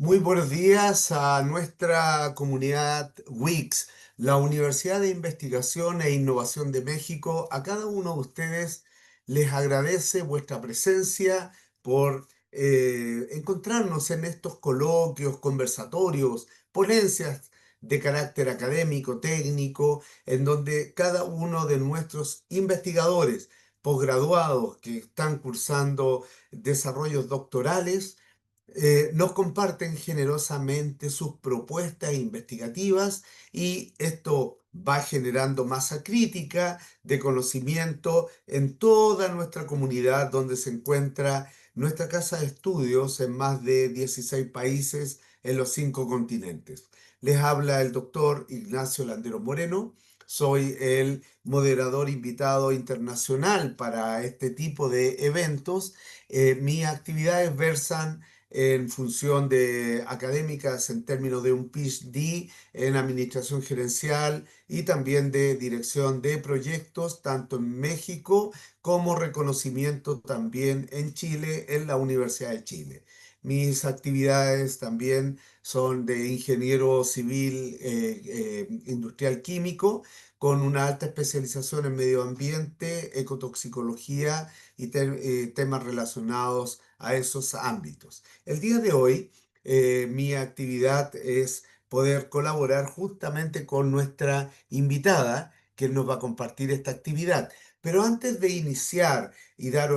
Muy buenos días a nuestra comunidad WICS, la Universidad de Investigación e Innovación de México. A cada uno de ustedes les agradece vuestra presencia por encontrarnos en estos coloquios, conversatorios, ponencias de carácter académico, técnico, en donde cada uno de nuestros investigadores posgraduados que están cursando desarrollos doctorales nos comparten generosamente sus propuestas investigativas y esto va generando masa crítica de conocimiento en toda nuestra comunidad donde se encuentra nuestra casa de estudios en más de 16 países en los 5 continentes. Les habla el doctor Ignacio Landero Moreno. Soy el moderador invitado internacional para este tipo de eventos. Mis actividades versan en función de académicas en términos de un PhD en administración gerencial y también de dirección de proyectos, tanto en México como reconocimiento también en Chile, en la Universidad de Chile. Mis actividades también son de ingeniero civil industrial químico, con una alta especialización en medio ambiente, ecotoxicología y temas relacionados a esos ámbitos. El día de hoy, mi actividad es poder colaborar justamente con nuestra invitada, que nos va a compartir esta actividad. Pero antes de iniciar y dar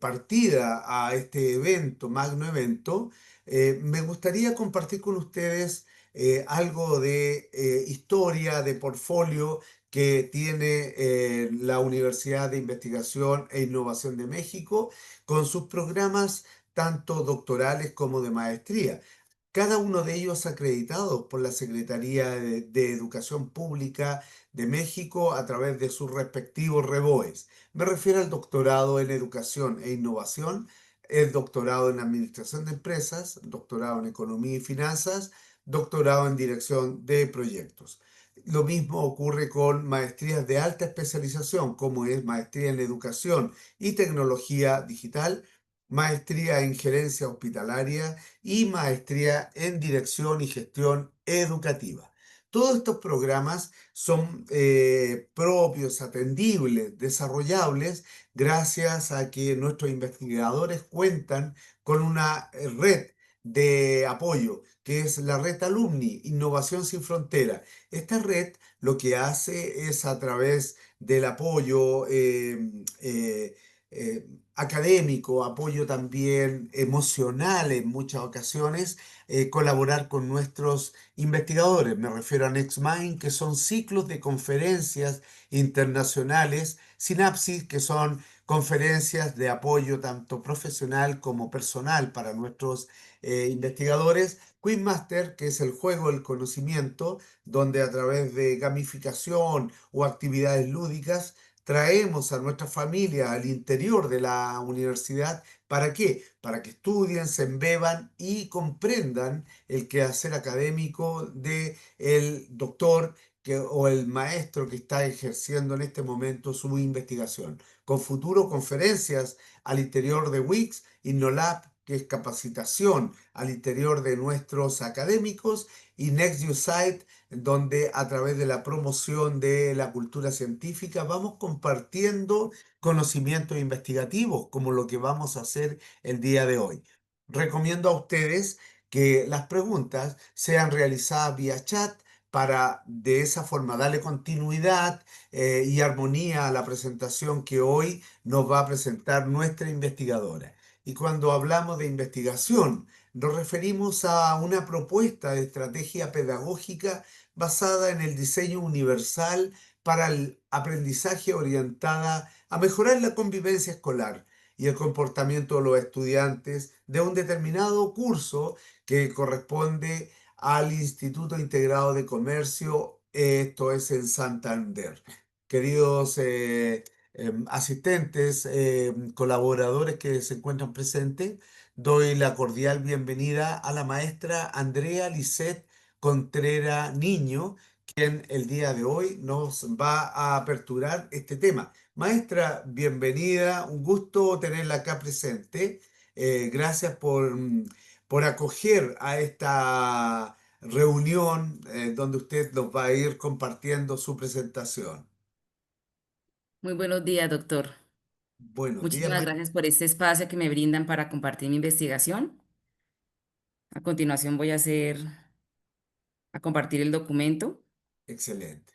partida a este evento, magno evento, me gustaría compartir con ustedes algo de historia, de portfolio que tiene la Universidad de Investigación e Innovación de México con sus programas tanto doctorales como de maestría. Cada uno de ellos acreditados por la Secretaría de Educación Pública de México a través de sus respectivos REBOEs. Me refiero al doctorado en Educación e Innovación, el doctorado en Administración de Empresas, doctorado en Economía y Finanzas, doctorado en Dirección de Proyectos. Lo mismo ocurre con maestrías de alta especialización, como es maestría en Educación y Tecnología Digital, maestría en Gerencia Hospitalaria y maestría en Dirección y Gestión Educativa. Todos estos programas son propios, atendibles, desarrollables, gracias a que nuestros investigadores cuentan con una red de apoyo, que es la red Alumni, Innovación Sin Frontera. Esta red lo que hace es a través del apoyo académico, apoyo también emocional en muchas ocasiones, colaborar con nuestros investigadores. Me refiero a NextMind, que son ciclos de conferencias internacionales, Synapsis, que son conferencias de apoyo tanto profesional como personal para nuestros investigadores. Quizmaster, que es el juego del conocimiento, donde a través de gamificación o actividades lúdicas traemos a nuestra familia al interior de la universidad. ¿Para qué? Para que estudien, se embeban y comprendan el quehacer académico de el doctor o el maestro que está ejerciendo en este momento su investigación. Con futuro conferencias al interior de WICS, INNOLAB, que es capacitación al interior de nuestros académicos, y Next You Site, donde a través de la promoción de la cultura científica vamos compartiendo conocimientos investigativos, como lo que vamos a hacer el día de hoy. Recomiendo a ustedes que las preguntas sean realizadas vía chat para de esa forma darle continuidad y armonía a la presentación que hoy nos va a presentar nuestra investigadora. Y cuando hablamos de investigación, nos referimos a una propuesta de estrategia pedagógica basada en el diseño universal para el aprendizaje orientada a mejorar la convivencia escolar y el comportamiento de los estudiantes de un determinado curso que corresponde al Instituto Integrado de Comercio, esto es en Santander. Queridos asistentes, colaboradores que se encuentran presentes, doy la cordial bienvenida a la maestra Andrea Lisset Contrera Niño, quien el día de hoy nos va a aperturar este tema. Maestra, bienvenida, un gusto tenerla acá presente. Gracias por acoger a esta reunión donde usted nos va a ir compartiendo su presentación. Muy buenos días, doctor. Buenos días, Muchísimas gracias por este espacio que me brindan para compartir mi investigación. A continuación a compartir el documento. excelente.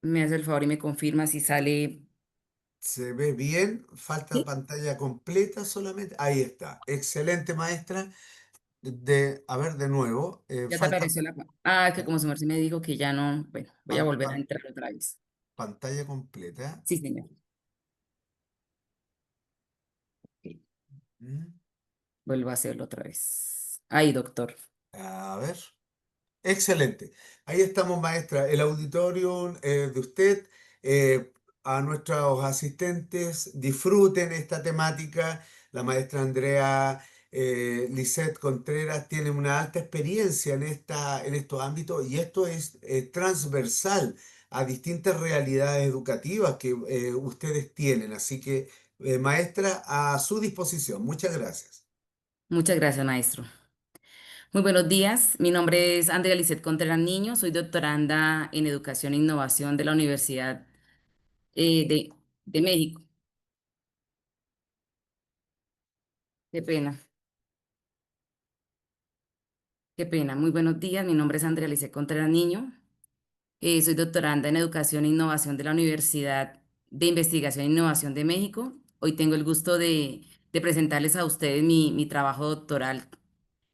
Me hace el favor y me confirma si sale. Se ve bien, falta Sí, pantalla completa solamente. Ahí está. Excelente, maestra. A ver, de nuevo, ya te apareció Ah, que eh, como su merced me dijo que ya no. Bueno, voy a volver a pan- entrar otra vez. pantalla completa. Sí, señor. Ok, Mm, vuelvo a hacerlo otra vez. Ahí, doctor. A ver. Excelente. Ahí estamos, maestra. El auditorio de usted, eh, a nuestros asistentes, disfruten esta temática. La maestra Andrea Lisset Contreras tiene una alta experiencia en estos ámbitos y esto es transversal a distintas realidades educativas que ustedes tienen. Así que, maestra, a su disposición. Muchas gracias. Muchas gracias, maestro. Muy buenos días. Mi nombre es Andrea Lisset Contreras Niño. Soy doctoranda en Educación e Innovación de la Universidad de México. Qué pena. Qué pena. Muy buenos días. Mi nombre es Andrea Alicia Contreras Niño. Soy doctoranda en Educación e Innovación de la Universidad de Investigación e Innovación de México. Hoy tengo el gusto de presentarles a ustedes mi trabajo doctoral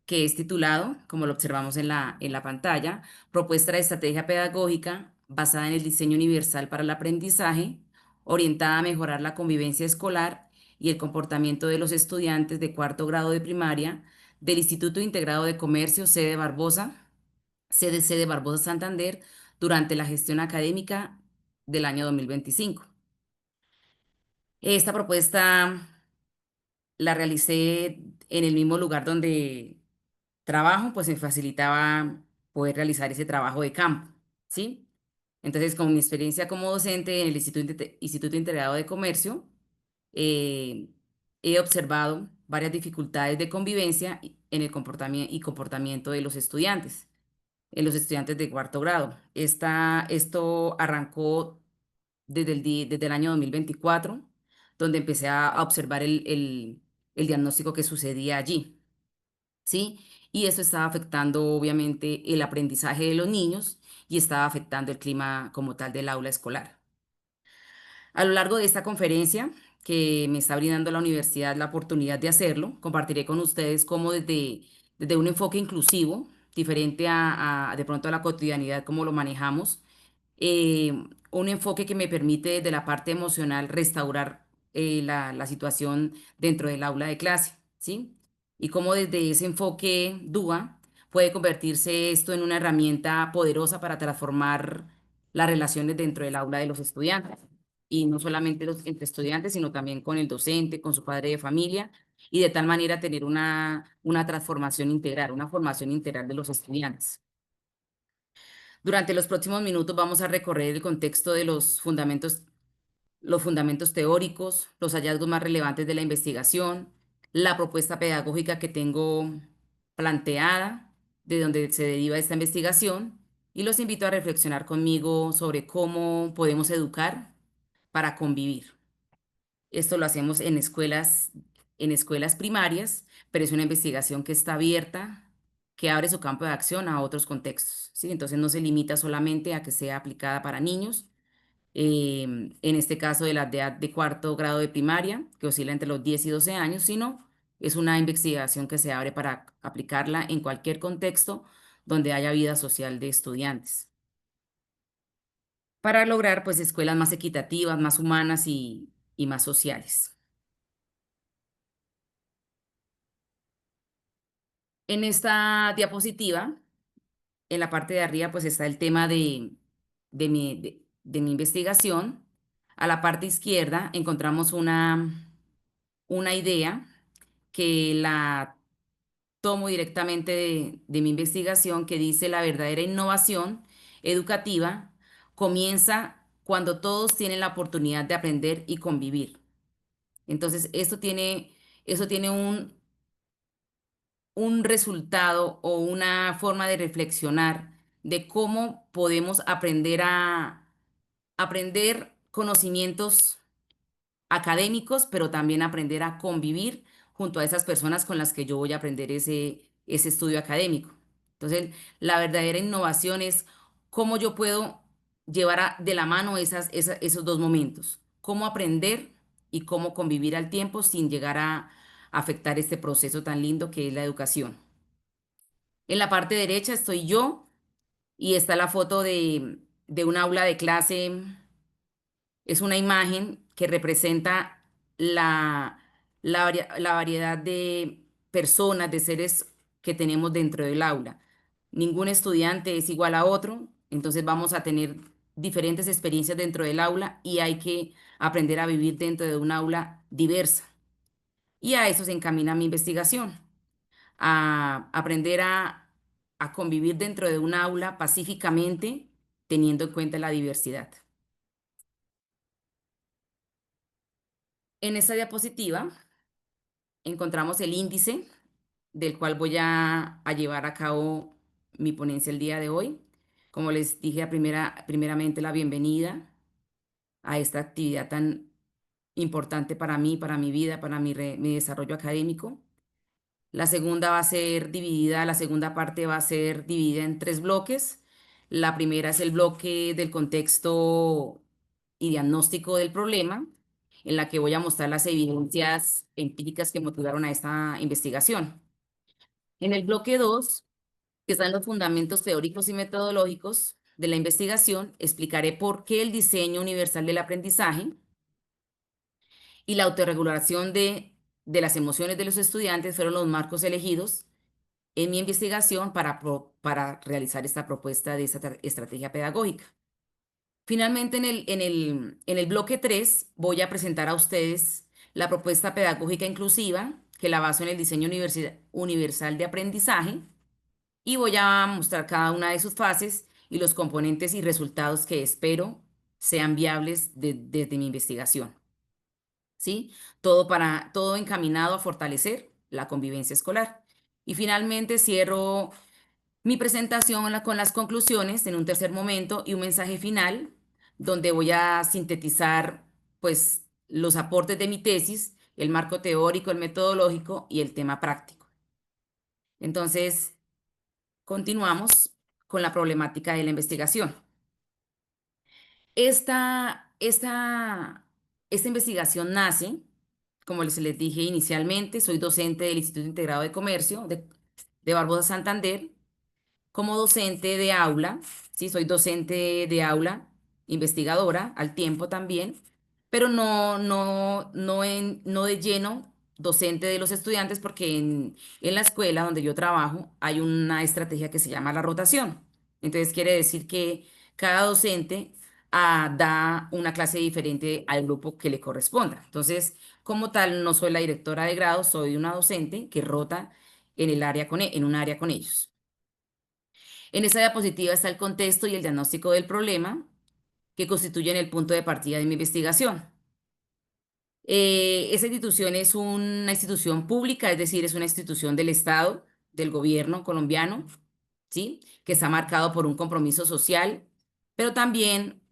que es titulado, como lo observamos en la pantalla, Propuesta de Estrategia Pedagógica basada en el diseño universal para el aprendizaje, orientada a mejorar la convivencia escolar y el comportamiento de los estudiantes de cuarto grado de primaria del Instituto Integrado de Comercio, sede Barbosa, CDC de Barbosa Santander, durante la gestión académica del año 2025. Esta propuesta la realicé en el mismo lugar donde trabajo, pues me facilitaba poder realizar ese trabajo de campo, ¿sí? Entonces, con mi experiencia como docente en el Instituto Integrado de Comercio, eh, he observado varias dificultades de convivencia en el comportamiento de los estudiantes, en los estudiantes de cuarto grado. Esto arrancó desde el año 2024, donde empecé a observar el diagnóstico que sucedía allí. ¿Sí? Y eso estaba afectando obviamente el aprendizaje de los niños y estaba afectando el clima como tal del aula escolar. A lo largo de esta conferencia, que me está brindando la universidad la oportunidad de hacerlo, compartiré con ustedes cómo desde un enfoque inclusivo, diferente de pronto a la cotidianidad, cómo lo manejamos, eh, un enfoque que me permite desde la parte emocional restaurar la situación dentro del aula de clase, ¿sí? Y cómo desde ese enfoque DUA puede convertirse esto en una herramienta poderosa para transformar las relaciones dentro del aula de los estudiantes. Y no solamente entre estudiantes, sino también con el docente, con su padre de familia, y de tal manera tener una transformación integral, una formación integral de los estudiantes. Durante los próximos minutos vamos a recorrer el contexto de los fundamentos teóricos, los hallazgos más relevantes de la investigación, la propuesta pedagógica que tengo planteada, de donde se deriva esta investigación, y los invito a reflexionar conmigo sobre cómo podemos educar para convivir. Esto lo hacemos en escuelas primarias, pero es una investigación que está abierta, que abre su campo de acción a otros contextos, ¿sí? Entonces no se limita solamente a que sea aplicada para niños, en este caso de la edad de cuarto grado de primaria, que oscila entre los 10 y 12 años, sino es una investigación que se abre para aplicarla en cualquier contexto donde haya vida social de estudiantes, para lograr pues escuelas más equitativas, más humanas y más sociales. En esta diapositiva, en la parte de arriba, pues está el tema de mi investigación. A la parte izquierda encontramos una idea que la tomo directamente de mi investigación, que dice: la verdadera innovación educativa comienza cuando todos tienen la oportunidad de aprender y convivir. Entonces, eso tiene un resultado o una forma de reflexionar de cómo podemos aprender conocimientos académicos, pero también aprender a convivir junto a esas personas con las que yo voy a aprender ese estudio académico. Entonces, la verdadera innovación es cómo yo puedo llevar de la mano esos dos momentos, cómo aprender y cómo convivir al tiempo sin llegar a afectar este proceso tan lindo que es la educación. En la parte derecha estoy yo y está la foto de un aula de clase. Es una imagen que representa la variedad de personas, de seres que tenemos dentro del aula. Ningún estudiante es igual a otro, entonces vamos a tener diferentes experiencias dentro del aula y hay que aprender a vivir dentro de un aula diversa. Y a eso se encamina mi investigación, a aprender a convivir dentro de un aula pacíficamente, teniendo en cuenta la diversidad. En esta diapositiva encontramos el índice del cual voy a llevar a cabo mi ponencia el día de hoy. Como les dije primeramente, la bienvenida a esta actividad tan importante para mí, para mi vida, para mi desarrollo académico. La segunda parte va a ser dividida en tres bloques. La primera es el bloque del contexto y diagnóstico del problema, en la que voy a mostrar las evidencias empíricas que motivaron a esta investigación. En el bloque 2, que están los fundamentos teóricos y metodológicos de la investigación, explicaré por qué el diseño universal del aprendizaje y la autorregulación de las emociones de los estudiantes fueron los marcos elegidos en mi investigación para realizar esta propuesta de esta estrategia pedagógica. Finalmente, en el bloque 3 voy a presentar a ustedes la propuesta pedagógica inclusiva que la baso en el diseño universal de aprendizaje y voy a mostrar cada una de sus fases y los componentes y resultados que espero sean viables desde mi investigación. ¿Sí? Todo encaminado a fortalecer la convivencia escolar. Y finalmente cierro mi presentación con las conclusiones en un tercer momento y un mensaje final donde voy a sintetizar pues los aportes de mi tesis, el marco teórico, el metodológico y el tema práctico. Entonces, continuamos con la problemática de la investigación. Esta, esta, esta investigación nace, como les dije inicialmente, soy docente del Instituto Integrado de Comercio de Barbosa Santander. Como docente de aula, sí, soy docente de aula, investigadora al tiempo también, pero no de lleno docente de los estudiantes porque en la escuela donde yo trabajo hay una estrategia que se llama la rotación. Entonces quiere decir que cada docente da una clase diferente al grupo que le corresponda. Entonces, como tal, no soy la directora de grado, soy una docente que rota en un área con ellos. En esta diapositiva está el contexto y el diagnóstico del problema que constituyen el punto de partida de mi investigación. Esa institución es una institución pública, es decir, es una institución del Estado, del gobierno colombiano, ¿sí? Que está marcado por un compromiso social, pero también,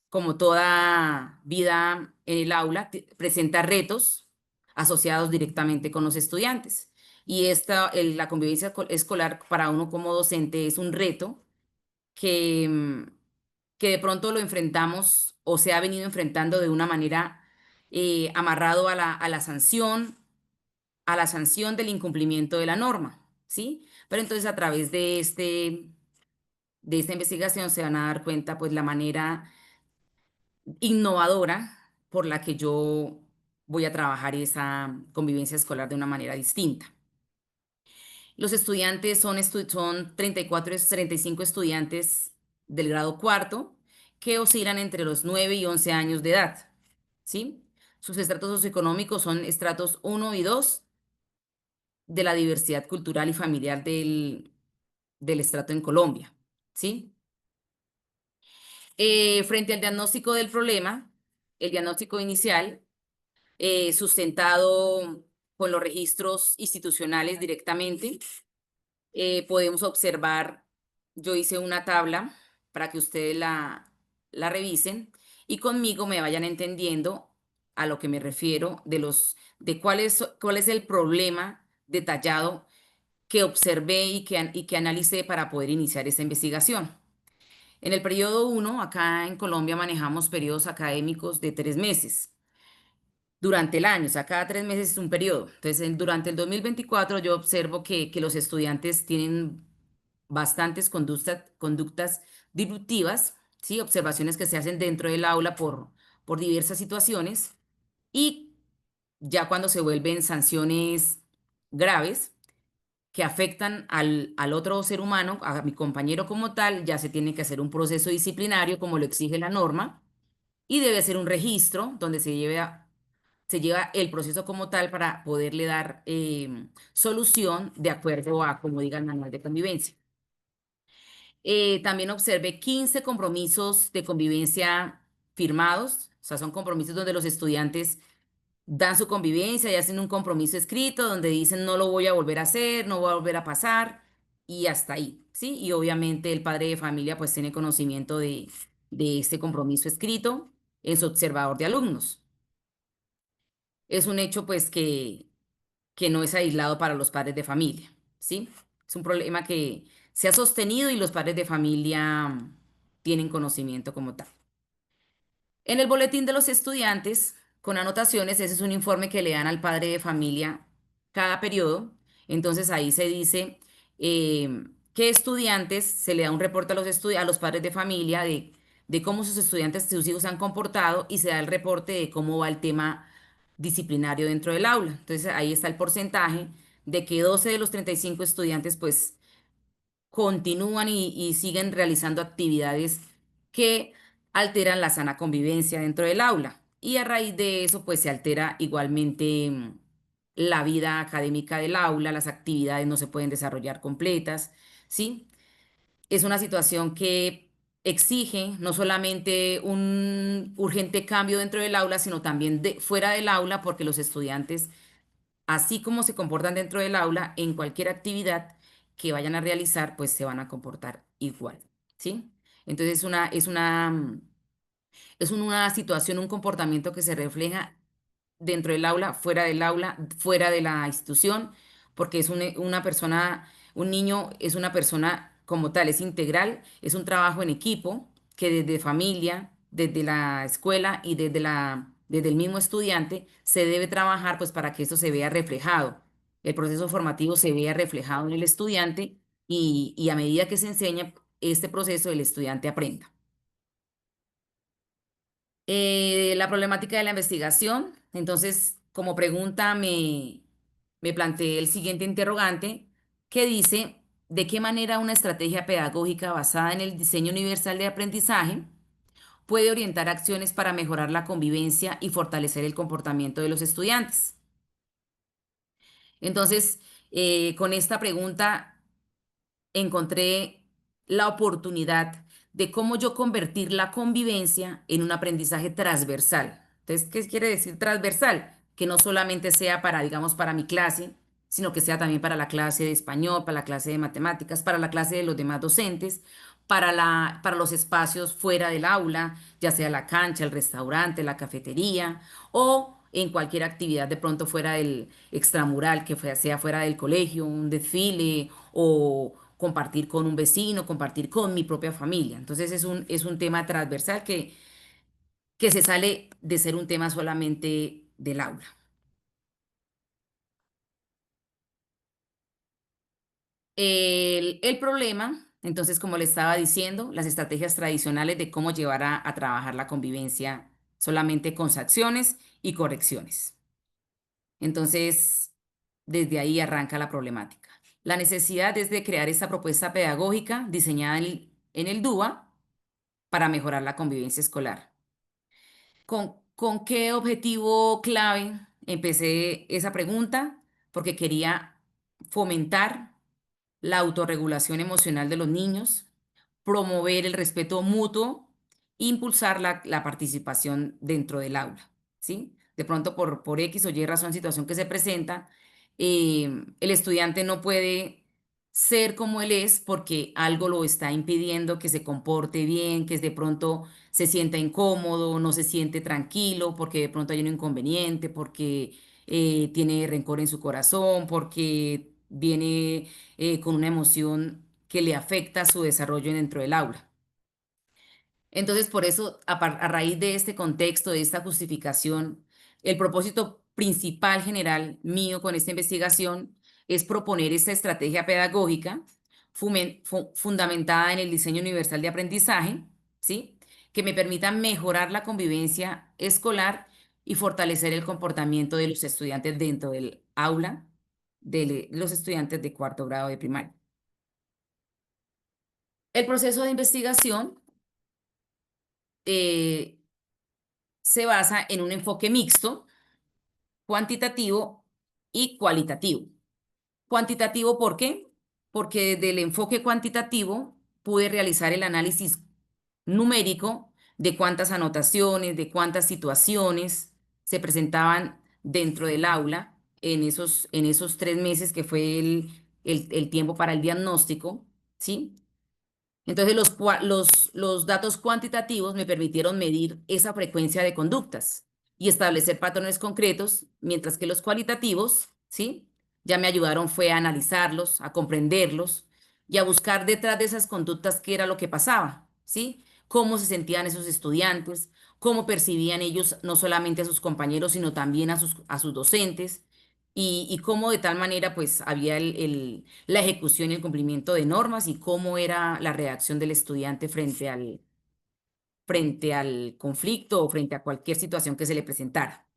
como toda vida en el aula, presenta retos asociados directamente con los estudiantes. Y la convivencia escolar para uno como docente es un reto que, que de pronto lo enfrentamos o se ha venido enfrentando de una manera amarrado a la sanción del incumplimiento de la norma, ¿sí? Pero entonces a través de esta investigación se van a dar cuenta pues la manera innovadora por la que yo voy a trabajar esa convivencia escolar de una manera distinta. Los estudiantes son 34 y 35 estudiantes del grado cuarto que oscilan entre los 9 y 11 años de edad, ¿sí? Sus estratos socioeconómicos son estratos uno y 2 de la diversidad cultural y familiar del estrato en Colombia, ¿sí? Frente al diagnóstico del problema, el diagnóstico inicial, sustentado con los registros institucionales directamente. Podemos observar, yo hice una tabla para que ustedes la revisen y conmigo me vayan entendiendo a lo que me refiero de cuál es el problema detallado que observé y que analicé para poder iniciar esta investigación. En el periodo uno, acá en Colombia manejamos periodos académicos de 3 meses durante el año, o sea, cada 3 meses es un periodo. Entonces, durante el 2024 yo observo que los estudiantes tienen bastantes conductas disruptivas, ¿sí? Observaciones que se hacen dentro del aula por diversas situaciones y ya cuando se vuelven sanciones graves que afectan al otro ser humano, a mi compañero como tal, ya se tiene que hacer un proceso disciplinario como lo exige la norma y debe ser un registro donde se lleva el proceso como tal para poderle dar solución de acuerdo a como diga el manual de convivencia. También observé 15 compromisos de convivencia firmados, o sea, son compromisos donde los estudiantes dan su convivencia y hacen un compromiso escrito donde dicen no lo voy a volver a hacer, no voy a volver a pasar y hasta ahí, ¿sí? Y obviamente el padre de familia pues tiene conocimiento de este compromiso escrito en su observador de alumnos. Es un hecho pues que no es aislado para los padres de familia, ¿sí? Es un problema que se ha sostenido y los padres de familia tienen conocimiento como tal. En el boletín de los estudiantes, con anotaciones, ese es un informe que le dan al padre de familia cada periodo. Entonces ahí se dice qué estudiantes, se le da un reporte a a los padres de familia de cómo sus estudiantes, sus hijos se han comportado y se da el reporte de cómo va el tema disciplinario dentro del aula. Entonces ahí está el porcentaje de que 12 de los 35 estudiantes pues continúan y siguen realizando actividades que alteran la sana convivencia dentro del aula. Y a raíz de eso, pues se altera igualmente la vida académica del aula, las actividades no se pueden desarrollar completas, ¿sí? Es una situación que exige no solamente un urgente cambio dentro del aula, sino también fuera del aula, porque los estudiantes así como se comportan dentro del aula, en cualquier actividad que vayan a realizar, pues se van a comportar igual, ¿sí? Entonces es una situación, un comportamiento que se refleja dentro del aula, fuera de la institución, porque una persona, un niño es una persona como tal, es integral, es un trabajo en equipo que desde familia, desde la escuela y desde el mismo estudiante se debe trabajar pues para que esto se vea reflejado. El proceso formativo se vea reflejado en el estudiante y a medida que se enseña este proceso, el estudiante aprenda. La problemática de la investigación. Entonces, como pregunta, me planteé el siguiente interrogante que dice, ¿de qué manera una estrategia pedagógica basada en el diseño universal de aprendizaje puede orientar acciones para mejorar la convivencia y fortalecer el comportamiento de los estudiantes? Entonces, con esta pregunta encontré la oportunidad de cómo yo convertir la convivencia en un aprendizaje transversal. Entonces, ¿qué quiere decir transversal? Que no solamente sea para, digamos, para mi clase, sino que sea también para la clase de español, para la clase de matemáticas, para la clase de los demás docentes, para los espacios fuera del aula, ya sea la cancha, el restaurante, la cafetería o en cualquier actividad de pronto fuera del extramural, sea fuera del colegio, un desfile o compartir con un vecino, compartir con mi propia familia. Entonces es un tema transversal que se sale de ser un tema solamente del aula. El problema, entonces, como le estaba diciendo, las estrategias tradicionales de cómo llevar a trabajar la convivencia solamente con sanciones y correcciones. Entonces, desde ahí arranca la problemática. La necesidad es de crear esta propuesta pedagógica diseñada en el DUA para mejorar la convivencia escolar. ¿Con qué objetivo clave empecé esa pregunta? Porque quería fomentar la autorregulación emocional de los niños, promover el respeto mutuo, impulsar la participación dentro del aula, ¿sí? de pronto por X o Y razón, situación que se presenta, el estudiante no puede ser como él es porque algo lo está impidiendo que se comporte bien, que de pronto se sienta incómodo, no se siente tranquilo, porque de pronto hay un inconveniente, porque tiene rencor en su corazón, porque viene con una emoción que le afecta su desarrollo dentro del aula. Entonces, por eso, a raíz de este contexto, de esta justificación, el propósito principal general mío con esta investigación es proponer esta estrategia pedagógica fundamentada en el diseño universal de aprendizaje, ¿sí? Que me permita mejorar la convivencia escolar y fortalecer el comportamiento de los estudiantes dentro del aula, de los estudiantes de cuarto grado de primaria. El proceso de investigación eh, se basa en un enfoque mixto, cuantitativo y cualitativo. Cuantitativo, ¿por qué? Porque desde el enfoque cuantitativo pude realizar el análisis numérico de cuántas anotaciones, de cuántas situaciones se presentaban dentro del aula en esos 3 meses que fue el tiempo para el diagnóstico, ¿sí? Entonces, los datos cuantitativos me permitieron medir esa frecuencia de conductas y establecer patrones concretos, mientras que los cualitativos, ¿sí? Ya me ayudaron fue a analizarlos, a comprenderlos y a buscar detrás de esas conductas qué era lo que pasaba, ¿sí? Cómo se sentían esos estudiantes, cómo percibían ellos no solamente a sus compañeros, sino también a sus docentes y cómo de tal manera pues había la ejecución y el cumplimiento de normas y cómo era la reacción del estudiante frente al conflicto o frente a cualquier situación que se le presentara.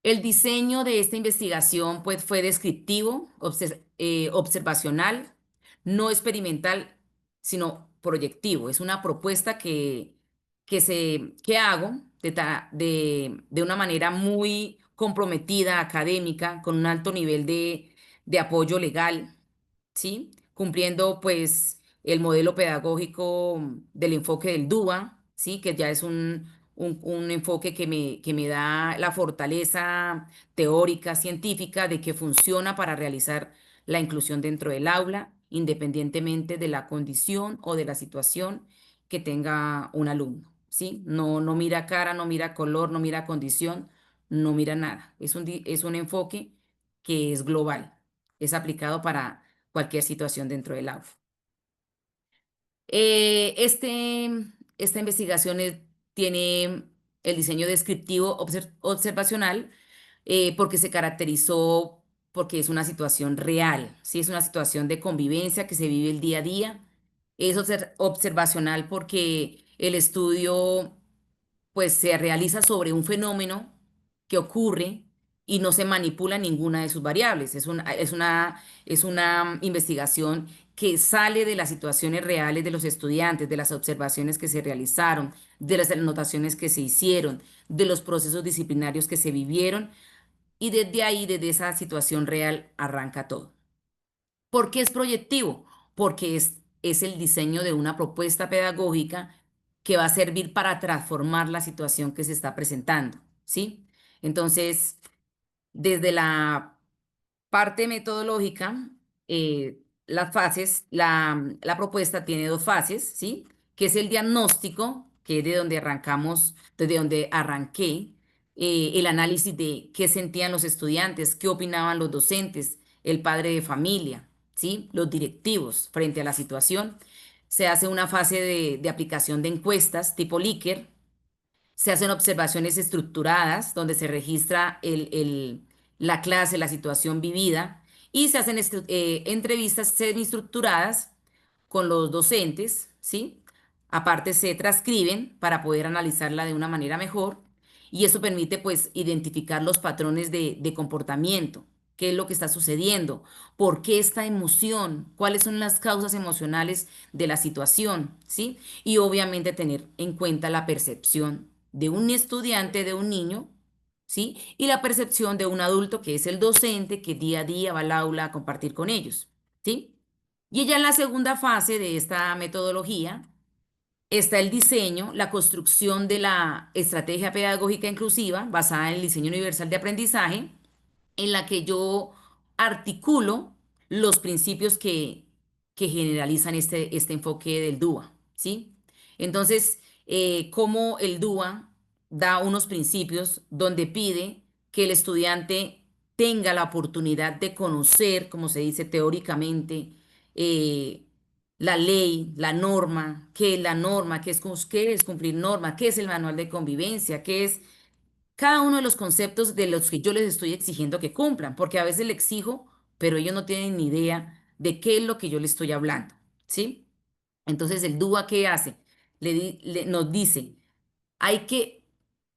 El diseño de esta investigación pues, fue descriptivo, observacional, no experimental, sino proyectivo. Es una propuesta que hago de una manera muy comprometida, académica, con un alto nivel de apoyo legal, ¿sí? Cumpliendo pues el modelo pedagógico del enfoque del DUA, ¿sí? Que ya es un enfoque que me da la fortaleza teórica, científica, de que funciona para realizar la inclusión dentro del aula, independientemente de la condición o de la situación que tenga un alumno, ¿sí? No, no mira cara, no mira color, no mira condición, no mira nada. Es un enfoque que es global, es aplicado para cualquier situación dentro del aula. Eh, este, esta investigación tiene el diseño descriptivo observacional porque se caracterizó, porque es una situación real, ¿sí? Es una situación de convivencia que se vive el día a día. Es observacional porque el estudio pues se realiza sobre un fenómeno que ocurre y no se manipula ninguna de sus variables. Es una investigación que sale de las situaciones reales de los estudiantes, de las observaciones que se realizaron, de las anotaciones que se hicieron, de los procesos disciplinarios que se vivieron y desde ahí, desde esa situación real, arranca todo. ¿Por qué es proyectivo? Porque es el diseño de una propuesta pedagógica que va a servir para transformar la situación que se está presentando, ¿sí? Entonces, desde la parte metodológica, la propuesta tiene dos fases, ¿sí? Que es el diagnóstico, que es de donde arrancamos, desde donde arranqué, el análisis de qué sentían los estudiantes, qué opinaban los docentes, el padre de familia, ¿sí? Los directivos frente a la situación. Se hace una fase de aplicación de encuestas tipo Likert, se hacen observaciones estructuradas donde se registra la clase, la situación vivida y se hacen entrevistas semiestructuradas con los docentes, ¿sí? Aparte se transcriben para poder analizarla de una manera mejor y eso permite pues identificar los patrones de comportamiento, qué es lo que está sucediendo, por qué esta emoción, cuáles son las causas emocionales de la situación, ¿sí? Y obviamente tener en cuenta la percepción de un estudiante, de un niño, ¿sí? Y la percepción de un adulto que es el docente que día a día va al aula a compartir con ellos, ¿sí? Y ya en la segunda fase de esta metodología Está el diseño, la construcción de la estrategia pedagógica inclusiva basada en el diseño universal de aprendizaje, en la que yo articulo los principios que generalizan este enfoque del DUA, ¿sí? Entonces, cómo el DUA da unos principios donde pide que el estudiante tenga la oportunidad de conocer, como se dice teóricamente, eh, la ley, la norma, qué es la norma, qué es cumplir norma, qué es el manual de convivencia, qué es cada uno de los conceptos de los que yo les estoy exigiendo que cumplan, porque a veces le exijo, pero ellos no tienen ni idea de qué es lo que yo les estoy hablando, ¿sí? Entonces, el DUA, ¿qué hace? Nos dice, hay que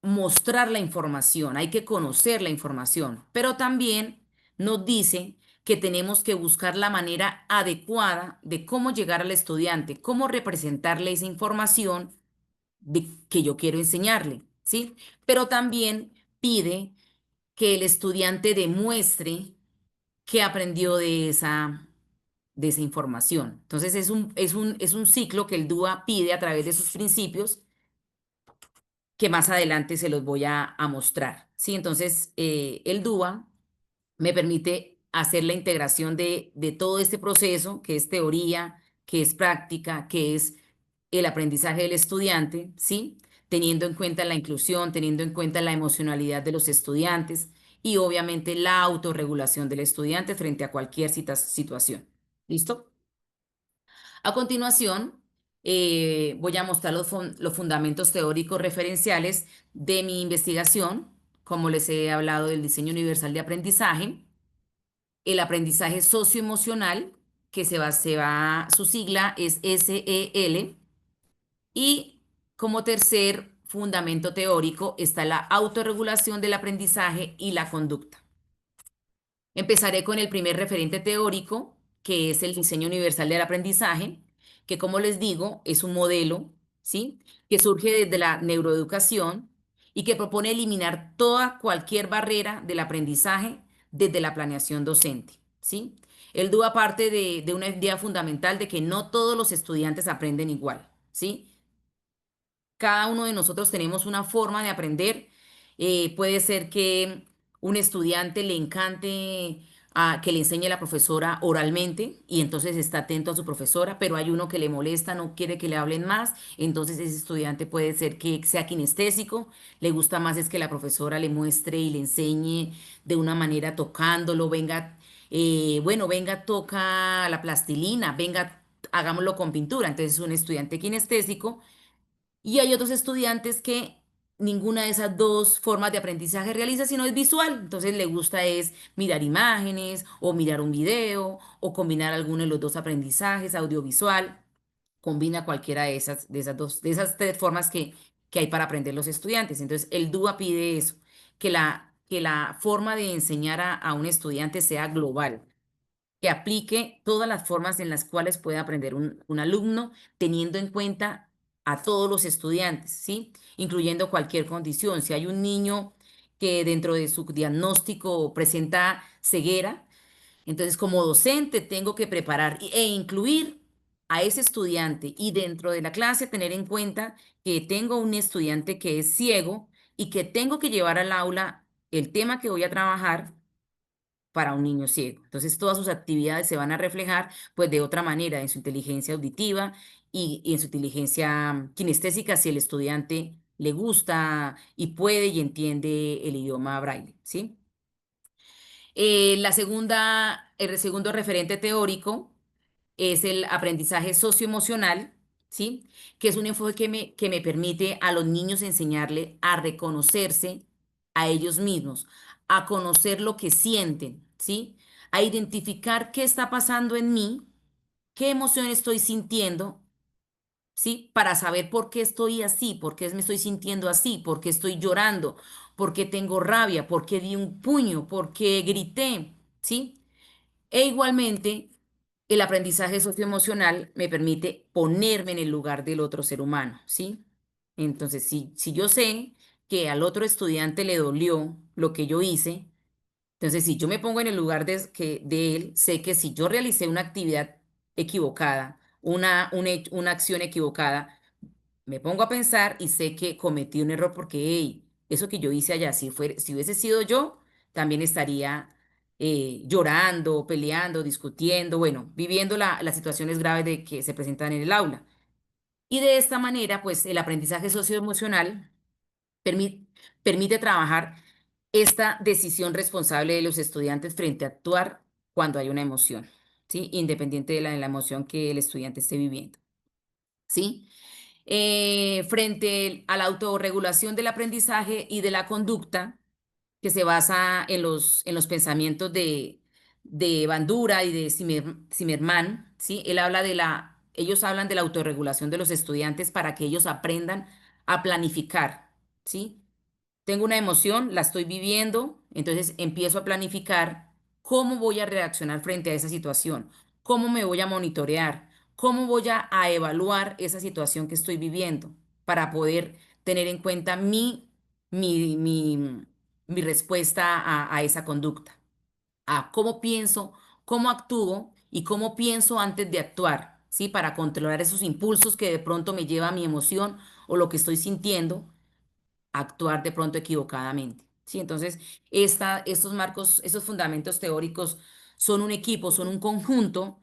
mostrar la información, hay que conocer la información, pero también nos dice que tenemos que buscar la manera adecuada de cómo llegar al estudiante, cómo representarle esa información que yo quiero enseñarle, ¿sí? Pero también pide que el estudiante demuestre que aprendió de esa información. Entonces es un ciclo que el DUA pide a través de sus principios que más adelante se los voy a mostrar, ¿sí? Entonces el DUA me permite hacer la integración de todo este proceso, que es teoría, que es práctica, que es el aprendizaje del estudiante, ¿sí? Teniendo en cuenta la inclusión, teniendo en cuenta la emocionalidad de los estudiantes y obviamente la autorregulación del estudiante frente a cualquier situación. ¿Listo? A continuación, voy a mostrar los fundamentos teóricos referenciales de mi investigación, como les he hablado del diseño universal de aprendizaje, el aprendizaje socioemocional, que su sigla es SEL, y como tercer fundamento teórico está la autorregulación del aprendizaje y la conducta. Empezaré con el primer referente teórico, que es el diseño universal del aprendizaje, que como les digo, es un modelo, ¿sí? Que surge desde la neuroeducación y que propone eliminar cualquier barrera del aprendizaje desde la planeación docente, ¿sí? El DUA parte de una idea fundamental de que no todos los estudiantes aprenden igual, ¿sí? Cada uno de nosotros tenemos una forma de aprender. Puede ser que un estudiante le encante que le enseñe la profesora oralmente y entonces está atento a su profesora, pero hay uno que le molesta, no quiere que le hablen más, entonces ese estudiante puede ser que sea kinestésico, le gusta más es que la profesora le muestre y le enseñe de una manera tocándolo, venga, bueno, venga, toca la plastilina, venga, hagámoslo con pintura, entonces es un estudiante kinestésico y hay otros estudiantes que ninguna de esas dos formas de aprendizaje realiza, sino es visual. Entonces le gusta es mirar imágenes o mirar un video o combinar alguno de los dos aprendizajes, audiovisual. Combina cualquiera de esas tres formas que hay para aprender los estudiantes. Entonces el DUA pide eso, que la forma de enseñar a un estudiante sea global, que aplique todas las formas en las cuales puede aprender un alumno, teniendo en cuenta a todos los estudiantes, ¿sí? Incluyendo cualquier condición. Si hay un niño que dentro de su diagnóstico presenta ceguera, entonces como docente tengo que preparar e incluir a ese estudiante y dentro de la clase tener en cuenta que tengo un estudiante que es ciego y que tengo que llevar al aula el tema que voy a trabajar para un niño ciego. Entonces, todas sus actividades se van a reflejar, pues, de otra manera en su inteligencia auditiva y en su inteligencia kinestésica, si el estudiante le gusta y puede y entiende el idioma braille, ¿sí? El segundo referente teórico es el aprendizaje socioemocional, ¿sí? Que es un enfoque que me permite a los niños enseñarle a reconocerse a ellos mismos, a conocer lo que sienten, ¿sí? A identificar qué está pasando en mí, qué emoción estoy sintiendo, ¿sí? Para saber por qué estoy así, por qué me estoy sintiendo así, por qué estoy llorando, por qué tengo rabia, por qué di un puño, por qué grité, ¿sí? E igualmente, el aprendizaje socioemocional me permite ponerme en el lugar del otro ser humano, ¿sí? Entonces, si yo sé que al otro estudiante le dolió lo que yo hice, entonces si yo me pongo en el lugar de él, sé que si yo realicé una actividad equivocada, una acción equivocada, me pongo a pensar y sé que cometí un error porque, hey, eso que yo hice allá, si hubiese sido yo, también estaría llorando, peleando, discutiendo, bueno, viviendo las situaciones graves de que se presentan en el aula. Y de esta manera, pues el aprendizaje socioemocional permi- permite trabajar esta decisión responsable de los estudiantes frente a actuar cuando hay una emoción, ¿sí? Independiente de la emoción que el estudiante esté viviendo, ¿sí? Frente a la autorregulación del aprendizaje y de la conducta, que se basa en los pensamientos de Bandura y de Zimmerman, ¿sí? Ellos hablan de la autorregulación de los estudiantes para que ellos aprendan a planificar, ¿sí? Tengo una emoción, la estoy viviendo, entonces empiezo a planificar cómo voy a reaccionar frente a esa situación, cómo me voy a monitorear, cómo voy a evaluar esa situación que estoy viviendo para poder tener en cuenta mi, mi, mi respuesta a esa conducta, a cómo pienso, cómo actúo y cómo pienso antes de actuar, ¿sí? Para controlar esos impulsos que de pronto me lleva a mi emoción o lo que estoy sintiendo actuar de pronto equivocadamente. ¿Sí? Entonces, estos marcos, esos fundamentos teóricos son un equipo, son un conjunto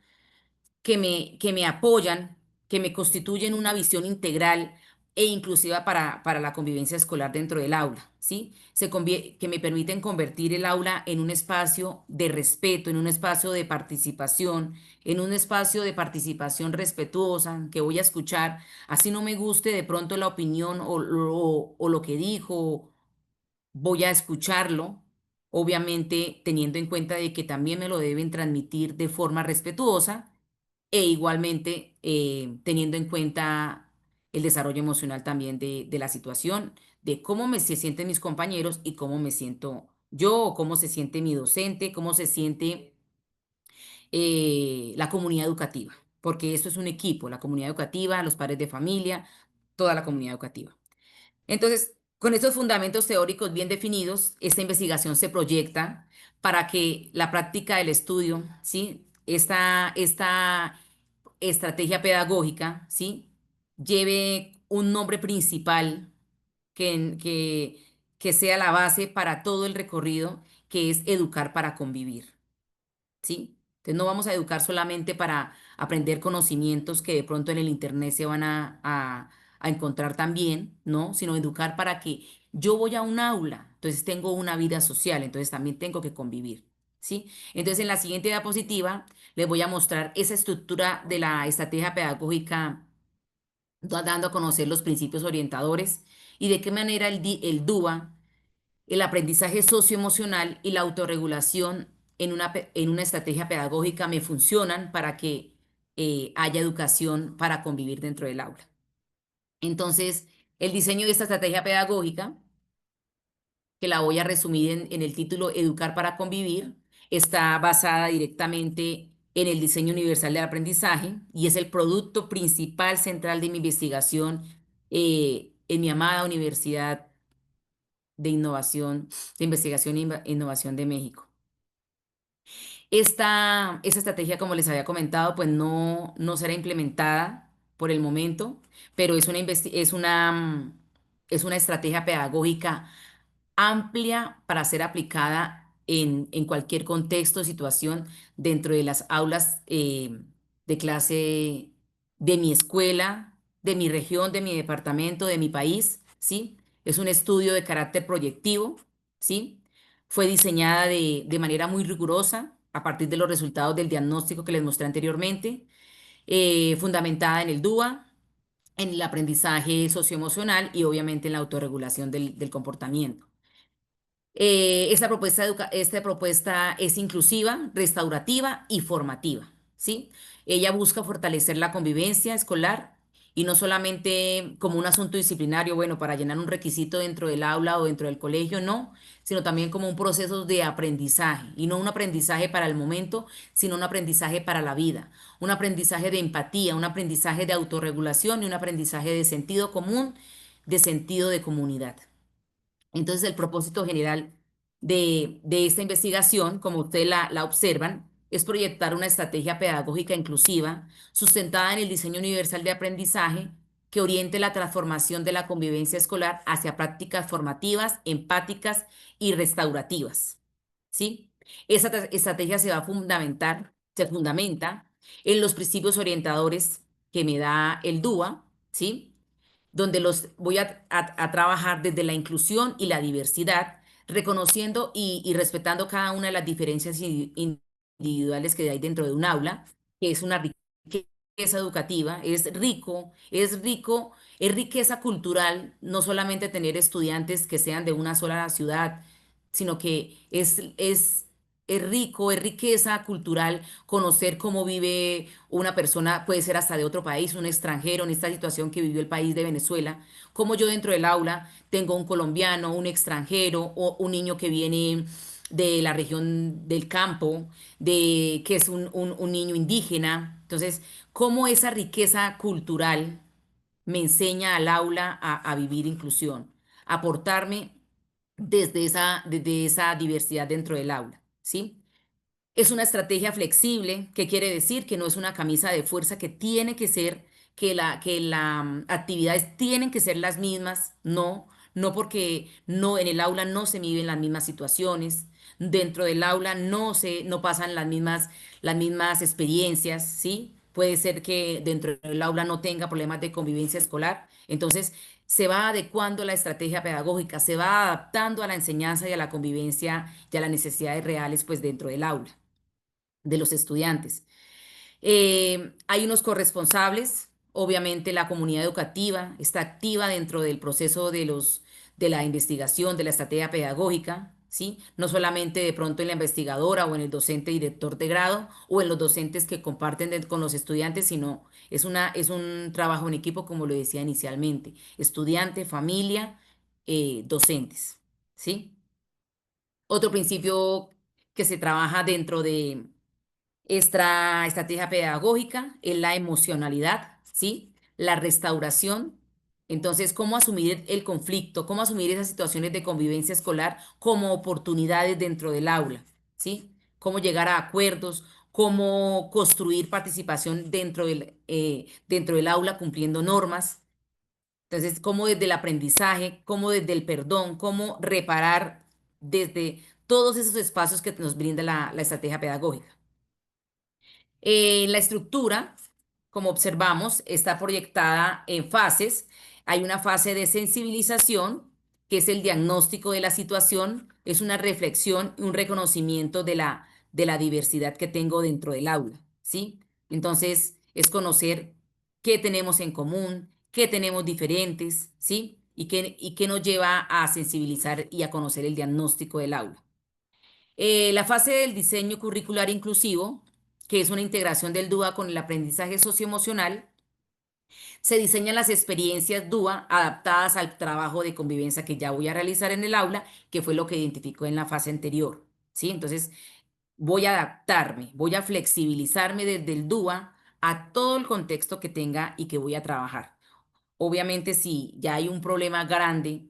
que me apoyan, que me constituyen una visión integral e inclusiva para la convivencia escolar dentro del aula, ¿sí? Que me permiten convertir el aula en un espacio de respeto, en un espacio de participación, en un espacio de participación respetuosa, que voy a escuchar, así no me guste de pronto la opinión o lo que dijo, voy a escucharlo, obviamente teniendo en cuenta de que también me lo deben transmitir de forma respetuosa e igualmente teniendo en cuenta el desarrollo emocional también de la situación, de cómo se sienten mis compañeros y cómo me siento yo, o cómo se siente mi docente, cómo se siente la comunidad educativa, porque esto es un equipo, la comunidad educativa, los padres de familia, toda la comunidad educativa. Entonces, con estos fundamentos teóricos bien definidos, esta investigación se proyecta para que la práctica del estudio, ¿sí? Esta estrategia pedagógica, ¿sí? Lleve un nombre principal que, que, que sea la base para todo el recorrido, que es educar para convivir. ¿Sí? Entonces no vamos a educar solamente para aprender conocimientos que de pronto en el internet se van a encontrar también, ¿no? Sino educar para que yo voy a un aula, entonces tengo una vida social, entonces también tengo que convivir, ¿sí? Entonces en la siguiente diapositiva les voy a mostrar esa estructura de la estrategia pedagógica, dando a conocer los principios orientadores y de qué manera el DUA, el aprendizaje socioemocional y la autorregulación en una estrategia pedagógica me funcionan para que haya educación para convivir dentro del aula. Entonces, el diseño de esta estrategia pedagógica, que la voy a resumir en el título Educar para convivir, está basada directamente en el diseño universal del aprendizaje y es el producto principal central de mi investigación en mi amada Universidad de Innovación, de Investigación e Innovación de México. Esta estrategia, como les había comentado, pues no será implementada por el momento, pero es una estrategia pedagógica amplia para ser aplicada en cualquier contexto o situación dentro de las aulas de clase de mi escuela, de mi región, de mi departamento, de mi país, ¿sí? Es un estudio de carácter proyectivo, ¿sí? Fue diseñada de manera muy rigurosa a partir de los resultados del diagnóstico que les mostré anteriormente, fundamentada en el DUA, en el aprendizaje socioemocional y obviamente en la autorregulación del comportamiento. Esta propuesta es inclusiva, restaurativa y formativa, ¿sí? Ella busca fortalecer la convivencia escolar y no solamente como un asunto disciplinario, bueno, para llenar un requisito dentro del aula o dentro del colegio, no, sino también como un proceso de aprendizaje y no un aprendizaje para el momento, sino un aprendizaje para la vida, un aprendizaje de empatía, un aprendizaje de autorregulación y un aprendizaje de sentido común, de sentido de comunidad. Entonces, el propósito general de esta investigación, como ustedes la observan, es proyectar una estrategia pedagógica inclusiva sustentada en el diseño universal de aprendizaje que oriente la transformación de la convivencia escolar hacia prácticas formativas, empáticas y restaurativas. ¿Sí? Esa estrategia se va a fundamentar, se fundamenta en los principios orientadores que me da el DUA, ¿sí? Donde los voy a trabajar desde la inclusión y la diversidad, reconociendo y respetando cada una de las diferencias individuales que hay dentro de un aula, que es una riqueza educativa, es rico, es riqueza cultural, no solamente tener estudiantes que sean de una sola ciudad, sino que es rico, es riqueza cultural conocer cómo vive una persona, puede ser hasta de otro país, un extranjero, en esta situación que vivió el país de Venezuela, como yo dentro del aula tengo un colombiano, un extranjero o un niño que viene de la región del campo, que es un niño indígena. Entonces, cómo esa riqueza cultural me enseña al aula a vivir inclusión, aportarme desde esa diversidad dentro del aula, ¿sí? Es una estrategia flexible, que quiere decir que no es una camisa de fuerza que tiene que ser, que las actividades tienen que ser las mismas, no, no porque no en el aula no se viven las mismas situaciones, dentro del aula no pasan las mismas experiencias, ¿sí? Puede ser que dentro del aula no tenga problemas de convivencia escolar, entonces se va adecuando la estrategia pedagógica, se va adaptando a la enseñanza y a la convivencia y a las necesidades reales pues dentro del aula de los estudiantes. Hay unos corresponsables, obviamente la comunidad educativa está activa dentro del proceso de la investigación, de la estrategia pedagógica, ¿sí? No solamente de pronto en la investigadora o en el docente director de grado o en los docentes que comparten con los estudiantes, sino es un trabajo en equipo, como lo decía inicialmente, estudiante, familia, docentes, ¿sí? Otro principio que se trabaja dentro de esta estrategia pedagógica es la emocionalidad, ¿sí? La restauración. Entonces, cómo asumir el conflicto, cómo asumir esas situaciones de convivencia escolar como oportunidades dentro del aula, ¿sí? Cómo llegar a acuerdos, cómo construir participación dentro del aula cumpliendo normas. Entonces, cómo desde el aprendizaje, cómo desde el perdón, cómo reparar desde todos esos espacios que nos brinda la estrategia pedagógica. La estructura, como observamos, está proyectada en fases. Hay una fase de sensibilización, que es el diagnóstico de la situación, es una reflexión y un reconocimiento de la diversidad que tengo dentro del aula, ¿sí? Entonces, es conocer qué tenemos en común, qué tenemos diferentes, ¿sí? Y qué nos lleva a sensibilizar y a conocer el diagnóstico del aula. La fase del diseño curricular inclusivo, que es una integración del DUA con el aprendizaje socioemocional, se diseñan las experiencias DUA adaptadas al trabajo de convivencia que ya voy a realizar en el aula, que fue lo que identificó en la fase anterior, ¿sí? Entonces, voy a adaptarme, voy a flexibilizarme desde el DUA a todo el contexto que tenga y que voy a trabajar. Obviamente, si ya hay un problema grande,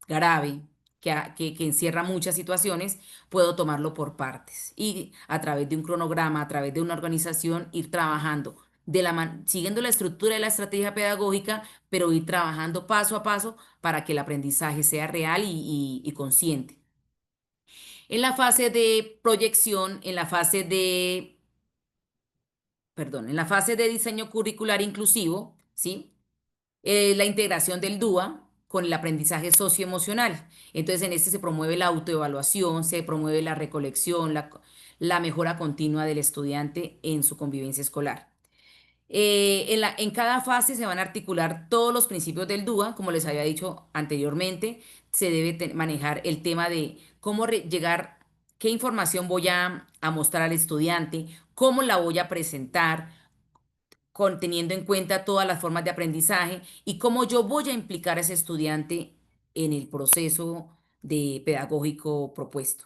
grave, que encierra muchas situaciones, puedo tomarlo por partes y a través de un cronograma, a través de una organización, ir trabajando siguiendo la estructura de la estrategia pedagógica, pero ir trabajando paso a paso para que el aprendizaje sea real y consciente. En la fase de proyección, en la fase de diseño curricular inclusivo, ¿sí? La integración del DUA con el aprendizaje socioemocional. Entonces, en este se promueve la autoevaluación, se promueve la recolección, la mejora continua del estudiante en su convivencia escolar. En cada fase se van a articular todos los principios del DUA, como les había dicho anteriormente, se debe manejar el tema de cómo llegar, qué información voy a mostrar al estudiante, cómo la voy a presentar, teniendo en cuenta todas las formas de aprendizaje y cómo yo voy a implicar a ese estudiante en el proceso de pedagógico propuesto.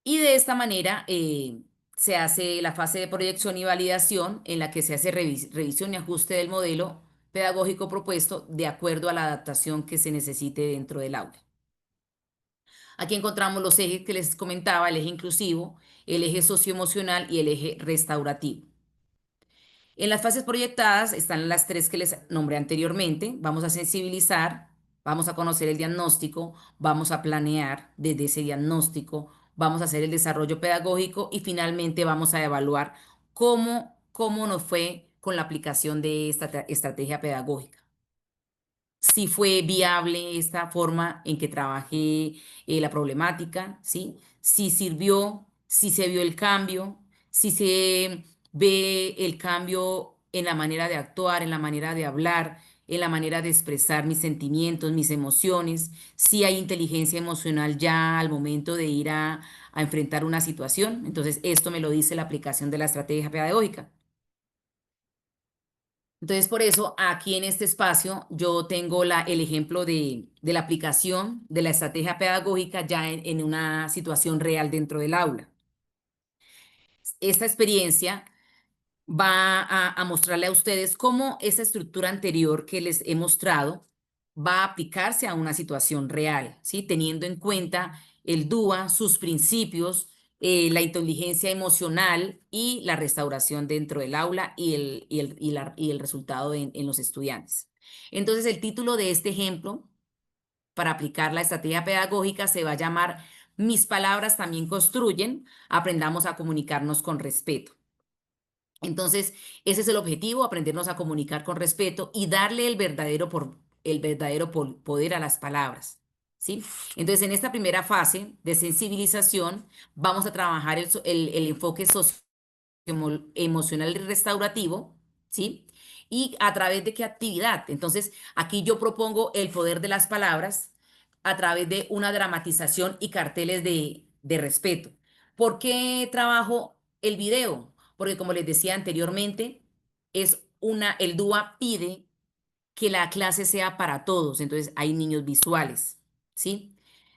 Y de esta manera se hace la fase de proyección y validación en la que se hace revisión y ajuste del modelo pedagógico propuesto de acuerdo a la adaptación que se necesite dentro del aula. Aquí encontramos los ejes que les comentaba, el eje inclusivo, el eje socioemocional y el eje restaurativo. En las fases proyectadas están las tres que les nombré anteriormente. Vamos a sensibilizar, vamos a conocer el diagnóstico, vamos a planear desde ese diagnóstico, vamos a hacer el desarrollo pedagógico y finalmente vamos a evaluar cómo nos fue con la aplicación de esta estrategia pedagógica, si fue viable esta forma en que trabajé la problemática, ¿sí? Si sirvió, si se vio el cambio, si se ve el cambio en la manera de actuar, en la manera de hablar, en la manera de expresar mis sentimientos, mis emociones, si hay inteligencia emocional ya al momento de ir a enfrentar una situación. Entonces, esto me lo dice la aplicación de la estrategia pedagógica. Entonces, por eso aquí en este espacio yo tengo el ejemplo de la aplicación de la estrategia pedagógica ya en una situación real dentro del aula. Esta experiencia va a mostrarle a ustedes cómo esa estructura anterior que les he mostrado va a aplicarse a una situación real, ¿sí? Teniendo en cuenta el DUA, sus principios, la inteligencia emocional y la restauración dentro del aula y el resultado en los estudiantes. Entonces, el título de este ejemplo para aplicar la estrategia pedagógica se va a llamar Mis palabras también construyen, aprendamos a comunicarnos con respeto. Entonces, ese es el objetivo, aprendernos a comunicar con respeto y darle el verdadero poder a las palabras, ¿sí? Entonces, en esta primera fase de sensibilización, vamos a trabajar el enfoque emocional y restaurativo, ¿sí? ¿Y a través de qué actividad? Entonces, aquí yo propongo el poder de las palabras a través de una dramatización y carteles de respeto. ¿Por qué trabajo el video? Porque como les decía anteriormente, el DUA pide que la clase sea para todos, entonces hay niños visuales, ¿sí?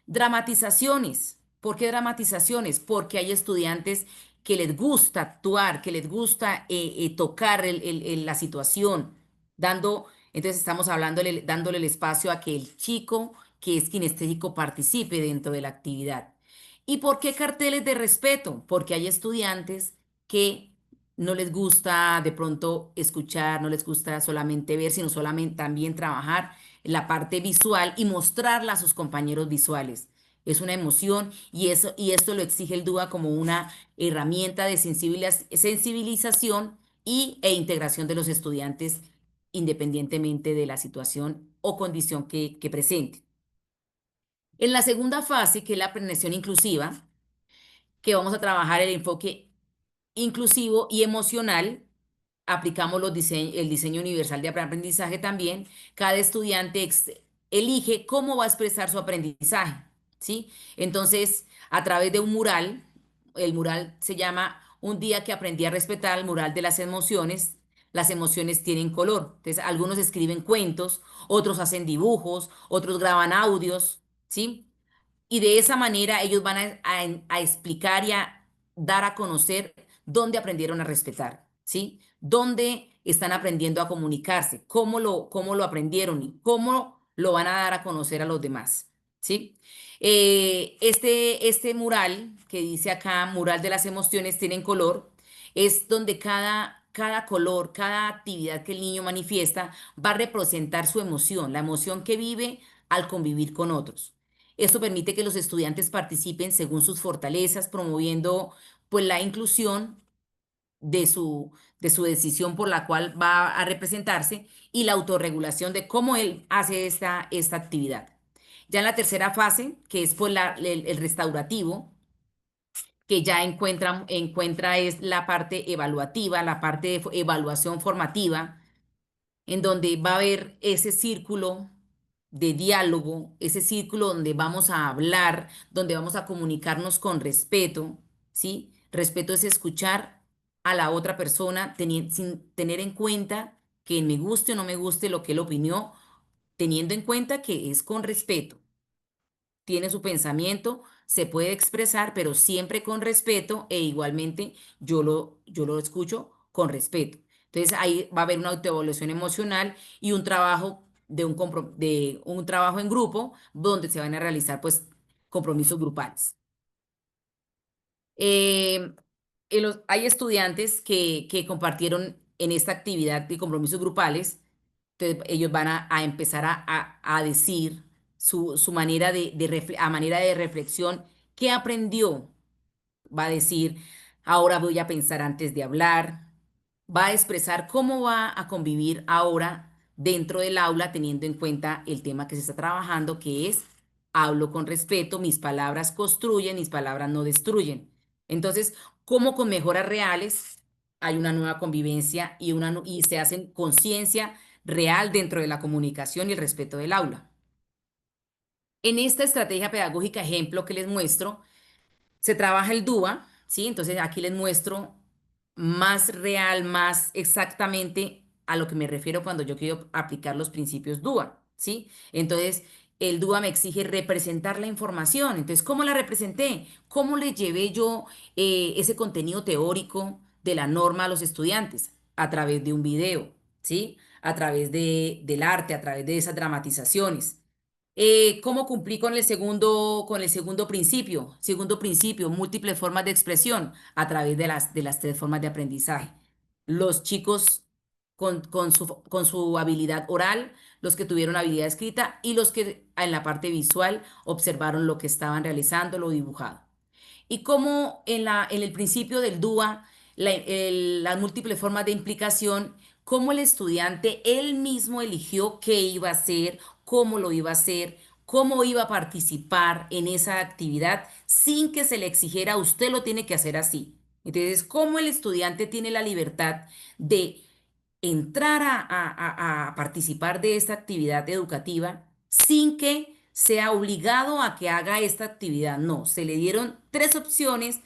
Dramatizaciones. ¿Por qué dramatizaciones? Porque hay estudiantes que les gusta actuar, que les gusta tocar la situación, entonces estamos dándole el espacio a que el chico que es kinestésico participe dentro de la actividad. ¿Y por qué carteles de respeto? Porque hay estudiantes que no les gusta de pronto escuchar, no les gusta solamente ver, sino solamente también trabajar la parte visual y mostrarla a sus compañeros visuales. Es una emoción y esto lo exige el DUA como una herramienta de sensibilización e integración de los estudiantes independientemente de la situación o condición que presente. En la segunda fase, que es la planeación inclusiva, que vamos a trabajar el enfoque inclusivo y emocional, aplicamos el diseño universal de aprendizaje también. Cada estudiante elige cómo va a expresar su aprendizaje, ¿sí? Entonces, a través de un mural, el mural se llama Un día que aprendí a respetar el mural de las emociones. Las emociones tienen color. Entonces, algunos escriben cuentos, otros hacen dibujos, otros graban audios, ¿sí? Y de esa manera ellos van a explicar y a dar a conocer dónde aprendieron a respetar, ¿sí? Dónde están aprendiendo a comunicarse, cómo lo aprendieron y cómo lo van a dar a conocer a los demás, ¿sí? Este mural que dice acá, mural de las emociones tienen color, es donde cada color, cada actividad que el niño manifiesta va a representar su emoción, la emoción que vive al convivir con otros. Esto permite que los estudiantes participen según sus fortalezas, promoviendo pues la inclusión de su decisión por la cual va a representarse y la autorregulación de cómo él hace esta actividad. Ya en la tercera fase, que es pues el restaurativo, que ya encuentra es la parte evaluativa, la parte de evaluación formativa, en donde va a haber ese círculo de diálogo, ese círculo donde vamos a hablar, donde vamos a comunicarnos con respeto, ¿sí? Respeto es escuchar a la otra persona sin tener en cuenta que me guste o no me guste lo que él opinó, teniendo en cuenta que es con respeto, tiene su pensamiento, se puede expresar, pero siempre con respeto e igualmente yo lo escucho con respeto. Entonces ahí va a haber una autoevaluación emocional y un trabajo de un trabajo en grupo donde se van a realizar pues compromisos grupales. Eh, hay estudiantes que compartieron en esta actividad de compromisos grupales, entonces ellos van a empezar a decir su manera a manera de reflexión, ¿qué aprendió? Va a decir, ahora voy a pensar antes de hablar, va a expresar cómo va a convivir ahora dentro del aula teniendo en cuenta el tema que se está trabajando, que es hablo con respeto, mis palabras construyen, mis palabras no destruyen. Entonces, cómo con mejoras reales hay una nueva convivencia y, y se hacen conciencia real dentro de la comunicación y el respeto del aula. En esta estrategia pedagógica ejemplo que les muestro, se trabaja el DUA, ¿sí? Entonces aquí les muestro más real, más exactamente a lo que me refiero cuando yo quiero aplicar los principios DUA, ¿sí? Entonces el DUA me exige representar la información. Entonces, ¿cómo la representé? ¿Cómo le llevé yo ese contenido teórico de la norma a los estudiantes? A través de un video, ¿sí? A través del arte, a través de esas dramatizaciones. ¿Cómo cumplí con el segundo principio? Segundo principio, múltiples formas de expresión a través de las tres formas de aprendizaje. Los chicos con su habilidad oral, los que tuvieron habilidad escrita y los que en la parte visual observaron lo que estaban realizando, lo dibujado. Y como en el principio del DUA, las múltiples formas de implicación, cómo el estudiante él mismo eligió qué iba a hacer, cómo lo iba a hacer, cómo iba a participar en esa actividad sin que se le exigiera, usted lo tiene que hacer así. Entonces, cómo el estudiante tiene la libertad de entrar a participar de esta actividad educativa sin que sea obligado a que haga esta actividad. No, se le dieron tres opciones,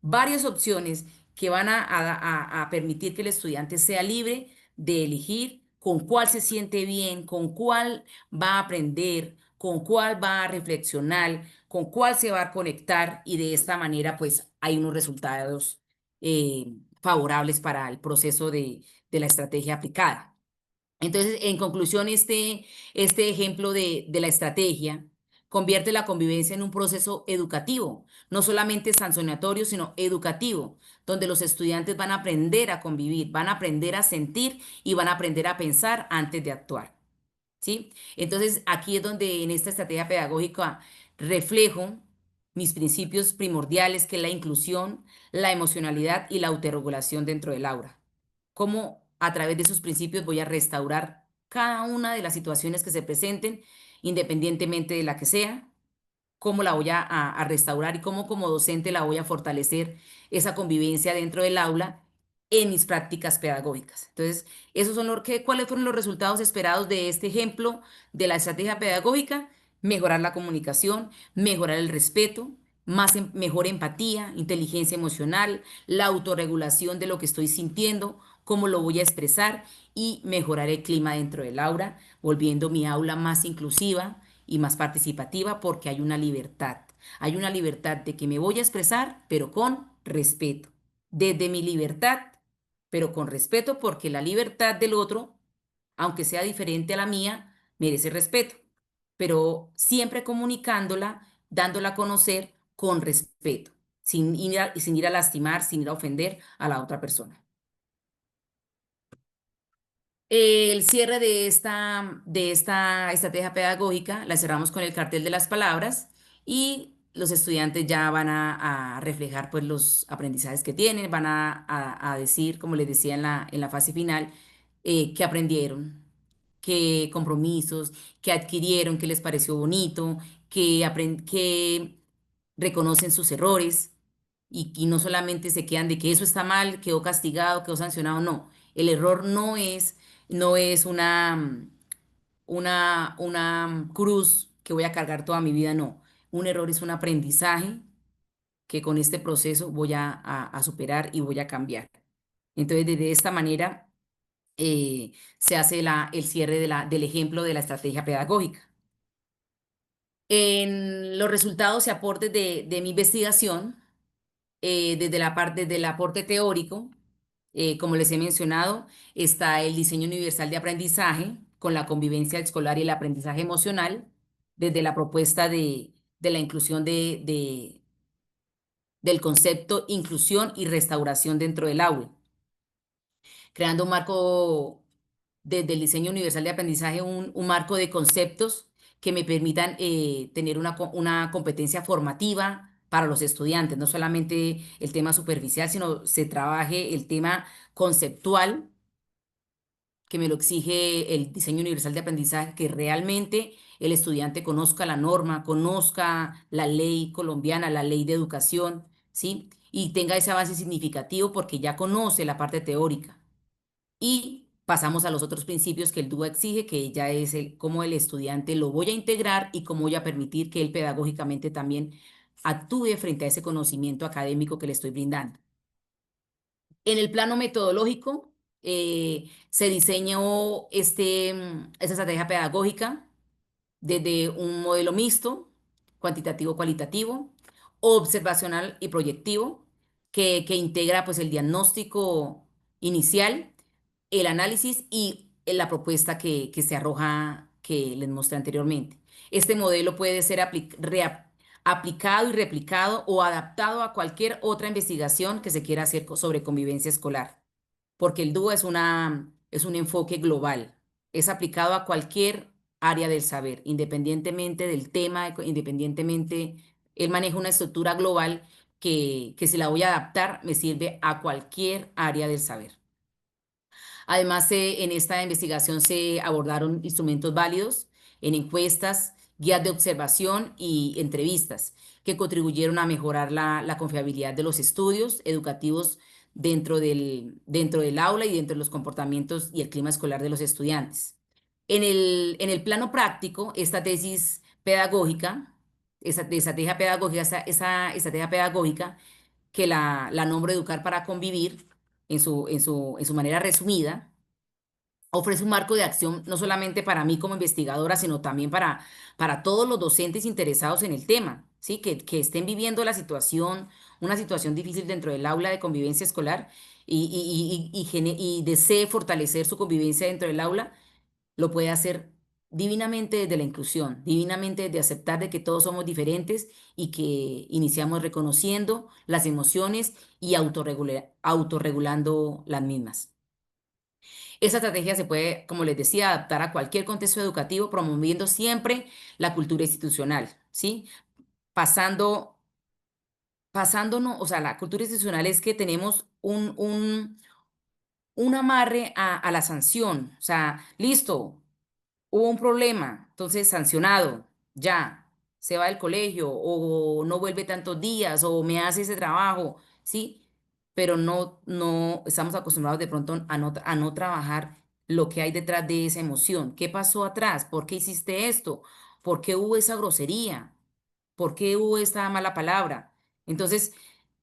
varias opciones que van a permitir que el estudiante sea libre de elegir con cuál se siente bien, con cuál va a aprender, con cuál va a reflexionar, con cuál se va a conectar y de esta manera pues hay unos resultados favorables para el proceso de la estrategia aplicada. Entonces, en conclusión, este ejemplo de la estrategia convierte la convivencia en un proceso educativo, no solamente sancionatorio, sino educativo, donde los estudiantes van a aprender a convivir, van a aprender a sentir y van a aprender a pensar antes de actuar. ¿Sí? Entonces, aquí es donde en esta estrategia pedagógica reflejo mis principios primordiales, que es la inclusión, la emocionalidad y la autorregulación dentro del aula. Cómo a través de esos principios voy a restaurar cada una de las situaciones que se presenten, independientemente de la que sea, cómo la voy a restaurar y cómo como docente la voy a fortalecer esa convivencia dentro del aula en mis prácticas pedagógicas. Entonces, ¿cuáles fueron los resultados esperados de este ejemplo de la estrategia pedagógica? Mejorar la comunicación, mejorar el respeto, mejor empatía, inteligencia emocional, la autorregulación de lo que estoy sintiendo, cómo lo voy a expresar y mejorar el clima dentro del aula, volviendo mi aula más inclusiva y más participativa porque hay una libertad. Hay una libertad de que me voy a expresar, pero con respeto. Desde mi libertad, pero con respeto porque la libertad del otro, aunque sea diferente a la mía, merece respeto, pero siempre comunicándola, dándola a conocer con respeto, sin ir a lastimar, sin ir a ofender a la otra persona. El cierre de esta estrategia pedagógica la cerramos con el cartel de las palabras y los estudiantes ya van a reflejar pues, los aprendizajes que tienen, van a decir, como les decía en la fase final, qué aprendieron, qué compromisos, qué adquirieron, qué les pareció bonito, qué reconocen sus errores y no solamente se quedan de que eso está mal, quedó castigado, quedó sancionado, no. El error no es una cruz que voy a cargar toda mi vida, no. Un error es un aprendizaje que con este proceso voy a superar y voy a cambiar. Entonces, de esta manera se hace el cierre del ejemplo de la estrategia pedagógica. En los resultados y aportes de mi investigación, desde la parte del aporte teórico, como les he mencionado, está el diseño universal de aprendizaje con la convivencia escolar y el aprendizaje emocional, desde la propuesta de la inclusión del concepto inclusión y restauración dentro del aula. creando un marco desde el diseño universal de aprendizaje, un marco de conceptos que me permitan tener una competencia formativa para los estudiantes, no solamente el tema superficial, sino se trabaje el tema conceptual que me lo exige el diseño universal de aprendizaje, que realmente el estudiante conozca la norma, conozca la ley colombiana, la ley de educación, ¿sí? Y tenga ese avance significativo porque ya conoce la parte teórica. Y pasamos a los otros principios que el DUA exige, que ya es cómo el estudiante lo voy a integrar y cómo voy a permitir que él pedagógicamente también actúe frente a ese conocimiento académico que le estoy brindando. En el plano metodológico, se diseñó esta estrategia pedagógica desde un modelo mixto, cuantitativo-cualitativo, observacional y proyectivo, que integra pues el diagnóstico inicial, el análisis y la propuesta que se arroja, que les mostré anteriormente. Este modelo puede ser aplicado y replicado o adaptado a cualquier otra investigación que se quiera hacer sobre convivencia escolar, porque el DUA es un enfoque global, es aplicado a cualquier área del saber, independientemente del tema, independientemente, él maneja una estructura global que si la voy a adaptar me sirve a cualquier área del saber. Además, en esta investigación se abordaron instrumentos válidos en encuestas, guías de observación y entrevistas que contribuyeron a mejorar la confiabilidad de los estudios educativos dentro del aula y dentro de los comportamientos y el clima escolar de los estudiantes. En el plano práctico, esta tesis pedagógica, esa de estrategia pedagógica, esa estrategia pedagógica que la nombro Educar para Convivir en su manera resumida, ofrece un marco de acción no solamente para mí como investigadora, sino también para todos los docentes interesados en el tema, ¿sí? Que estén viviendo una situación difícil dentro del aula de convivencia escolar y desee fortalecer su convivencia dentro del aula, lo puede hacer divinamente desde la inclusión, divinamente desde aceptar de que todos somos diferentes y que iniciamos reconociendo las emociones y autorregulando las mismas. Esa estrategia se puede, como les decía, adaptar a cualquier contexto educativo, promoviendo siempre la cultura institucional, ¿sí? Pasando, pasándonos, o sea, la cultura institucional es que tenemos un amarre a la sanción, o sea, listo, hubo un problema, entonces sancionado, ya, se va del colegio o no vuelve tantos días o me hace ese trabajo, ¿sí? Pero no estamos acostumbrados de pronto a no trabajar lo que hay detrás de esa emoción. ¿Qué pasó atrás? ¿Por qué hiciste esto? ¿Por qué hubo esa grosería? ¿Por qué hubo esta mala palabra? Entonces,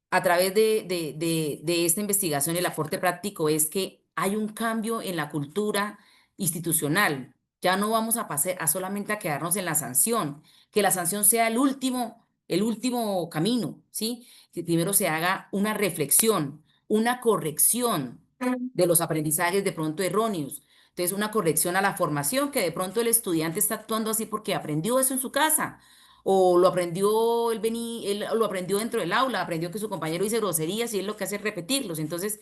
a través de esta investigación, el aporte práctico es que hay un cambio en la cultura institucional. Ya no vamos a pasar a solamente a quedarnos en la sanción, que la sanción sea el último camino, ¿sí? Que primero se haga una reflexión, una corrección de los aprendizajes de pronto erróneos. Entonces, una corrección a la formación, que de pronto el estudiante está actuando así porque aprendió eso en su casa o lo aprendió, él lo aprendió dentro del aula, aprendió que su compañero dice groserías y él lo que hace es repetirlos. Entonces,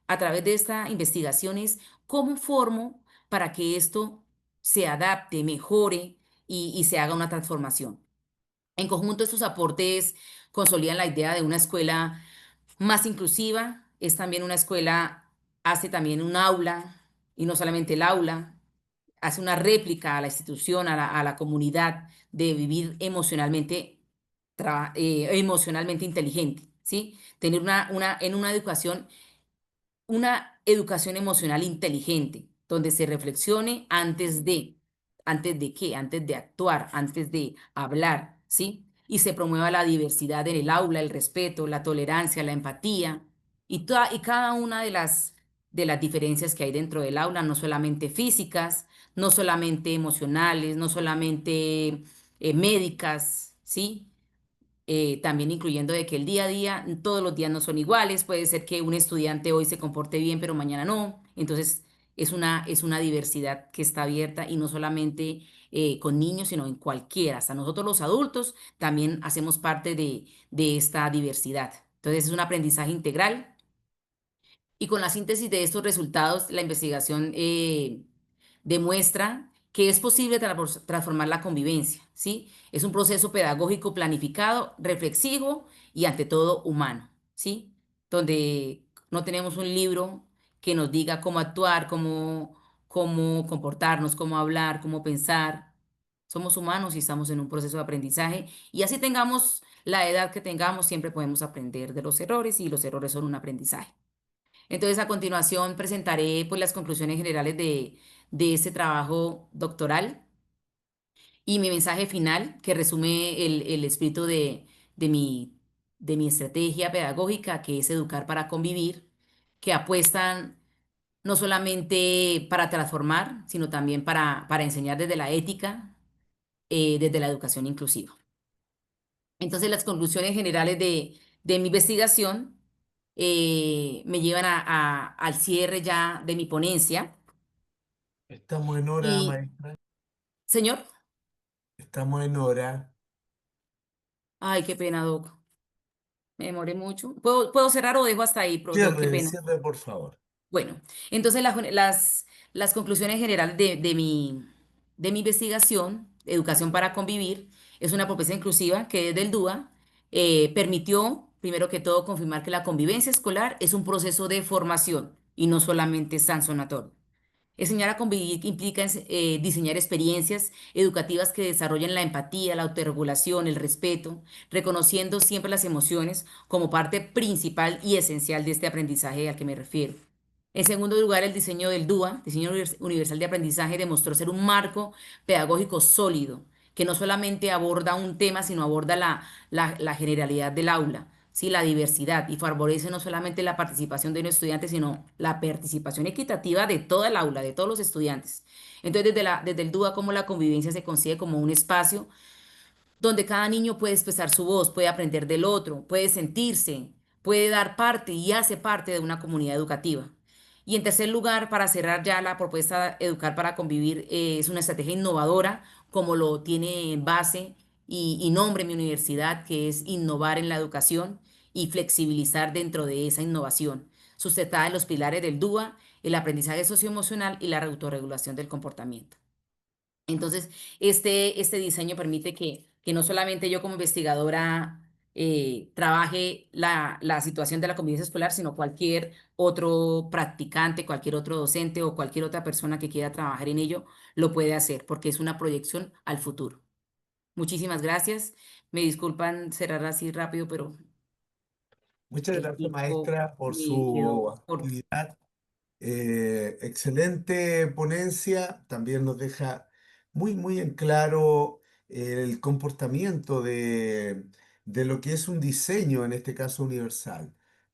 a través de esta investigación es cómo formo para que esto se adapte, mejore y se haga una transformación. En conjunto, estos aportes consolidan la idea de una escuela más inclusiva, es también una escuela, hace también un aula, y no solamente el aula, hace una réplica a la institución, a la comunidad, de vivir emocionalmente inteligente, ¿sí? Tener en una educación emocional inteligente, donde se reflexione ¿antes de qué? Antes de actuar, antes de hablar, ¿sí? Y se promueva la diversidad en el aula, el respeto, la tolerancia, la empatía y cada una de las diferencias que hay dentro del aula, no solamente físicas, no solamente emocionales, no solamente médicas, ¿sí? También incluyendo de que el día a día, todos los días no son iguales, puede ser que un estudiante hoy se comporte bien, pero mañana no. Entonces, es una diversidad que está abierta y no solamente con niños, sino en cualquiera. Hasta nosotros los adultos también hacemos parte de esta diversidad. Entonces, es un aprendizaje integral Y con la síntesis de estos resultados, la investigación demuestra que es posible transformar la convivencia, ¿sí? Es un proceso pedagógico planificado, reflexivo y ante todo humano, ¿sí? Donde no tenemos un libro que nos diga cómo actuar, cómo comportarnos, cómo hablar, cómo pensar. Somos humanos y estamos en un proceso de aprendizaje y así tengamos la edad que tengamos, siempre podemos aprender de los errores y los errores son un aprendizaje. Entonces, a continuación presentaré pues las conclusiones generales de este trabajo doctoral y mi mensaje final que resume el espíritu de mi, de mi estrategia pedagógica, que es educar para convivir, que apuestan no solamente para transformar, sino también para enseñar desde la ética, desde la educación inclusiva. Entonces, las conclusiones generales de mi investigación me llevan al cierre ya de mi ponencia. Estamos en hora, Y, maestra. señor, Estamos en hora. ay, qué pena, Doc. Me demoré mucho. ¿Puedo cerrar o dejo hasta ahí, Doc? Qué Cierre, pena. cierre, por favor. Bueno, entonces las conclusiones generales de mi investigación, Educación para Convivir, es una propuesta inclusiva que desde el DUA permitió, primero que todo, confirmar que la convivencia escolar es un proceso de formación y no solamente sancionatorio. Enseñar a convivir implica diseñar experiencias educativas que desarrollen la empatía, la autorregulación, el respeto, reconociendo siempre las emociones como parte principal y esencial de este aprendizaje al que me refiero. En segundo lugar, el diseño del DUA, Diseño Universal de Aprendizaje, demostró ser un marco pedagógico sólido, que no solamente aborda un tema, sino aborda la generalidad del aula, ¿sí? La diversidad y favorece no solamente la participación de los estudiantes, sino la participación equitativa de toda el aula, de todos los estudiantes. Entonces, desde el DUA, como la convivencia se concibe como un espacio donde cada niño puede expresar su voz, puede aprender del otro, puede sentirse, puede dar parte y hace parte de una comunidad educativa. Y en tercer lugar, para cerrar ya la propuesta Educar para Convivir, es una estrategia innovadora, como lo tiene en base y nombre mi universidad, que es innovar en la educación y flexibilizar dentro de esa innovación, sustentada en los pilares del DUA, el aprendizaje socioemocional y la autorregulación del comportamiento. Entonces, este diseño permite que no solamente yo como investigadora trabaje la situación de la convivencia escolar, sino cualquier otro practicante, cualquier otro docente o cualquier otra persona que quiera trabajar en ello lo puede hacer, porque es una proyección al futuro. Muchísimas gracias. Me disculpan cerrar así rápido, pero Muchas el gracias, tiempo maestra, por me quedó su corto. actividad. Excelente ponencia. También nos deja muy, muy en claro el comportamiento de lo que es un diseño, en este caso universal.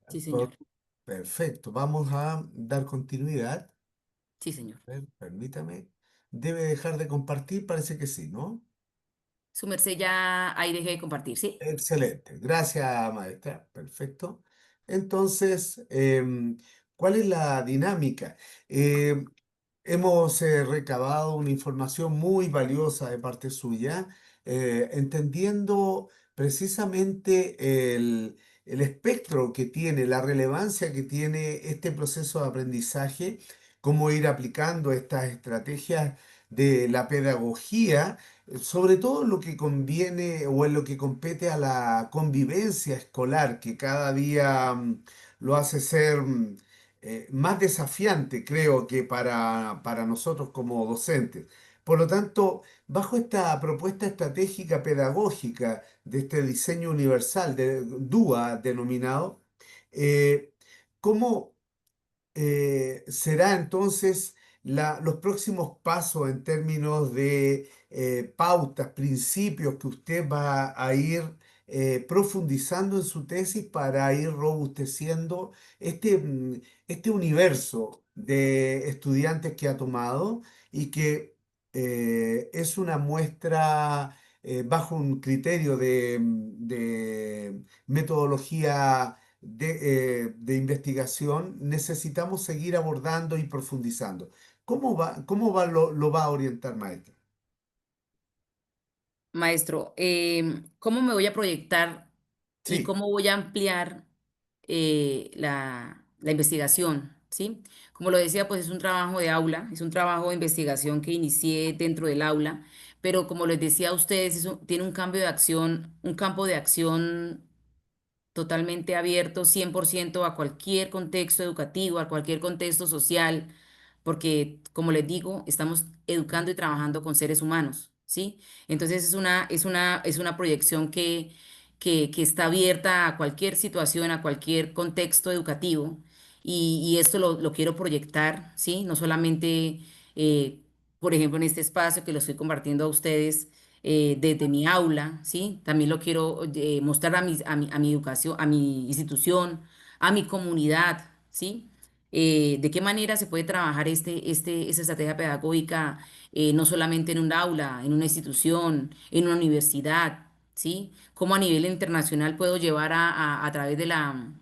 Sí, Por- señor. Perfecto. Vamos a dar continuidad. Sí, señor. A ver, permítame. Debe dejar de compartir, parece que sí, ¿no? Su merced ya ahí dejé de compartir, ¿sí? Excelente, gracias maestra, perfecto. Entonces, ¿cuál es la dinámica? Em, Hemos recabado una información muy valiosa de parte suya, entendiendo precisamente el espectro que tiene, la relevancia que tiene este proceso de aprendizaje, cómo ir aplicando estas estrategias de la pedagogía, sobre todo en lo que conviene o en lo que compete a la convivencia escolar, que cada día lo hace ser más desafiante, creo que para nosotros como docentes. Por lo tanto, bajo esta propuesta estratégica pedagógica de este diseño universal, de DUA denominado, eh, ¿cómo será entonces los próximos pasos en términos de pautas, principios que usted va a ir profundizando en su tesis para ir robusteciendo este universo de estudiantes que ha tomado y que es una muestra bajo un criterio de metodología de investigación, necesitamos seguir abordando y profundizando. ¿Cómo lo va a orientar, maestra? Maestro, ¿cómo me voy a proyectar y Sí, cómo voy a ampliar la investigación, ¿sí? Como lo decía, pues es un trabajo de aula, es un trabajo de investigación que inicié dentro del aula, pero como les decía a ustedes, tiene un cambio de acción, un campo de acción totalmente abierto 100% a cualquier contexto educativo, a cualquier contexto social, porque, como les digo, estamos educando y trabajando con seres humanos, ¿sí? Entonces es una proyección que está abierta a cualquier situación, a cualquier contexto educativo, y esto lo quiero proyectar, ¿sí? No solamente, eh, por ejemplo, en este espacio que lo estoy compartiendo a ustedes desde mi aula, ¿sí? También lo quiero mostrar a mi educación, a mi institución, a mi comunidad, ¿sí? De qué manera se puede trabajar esa estrategia pedagógica no solamente en un aula, en una institución, en una universidad, ¿sí? Cómo a nivel internacional puedo llevar a través de la,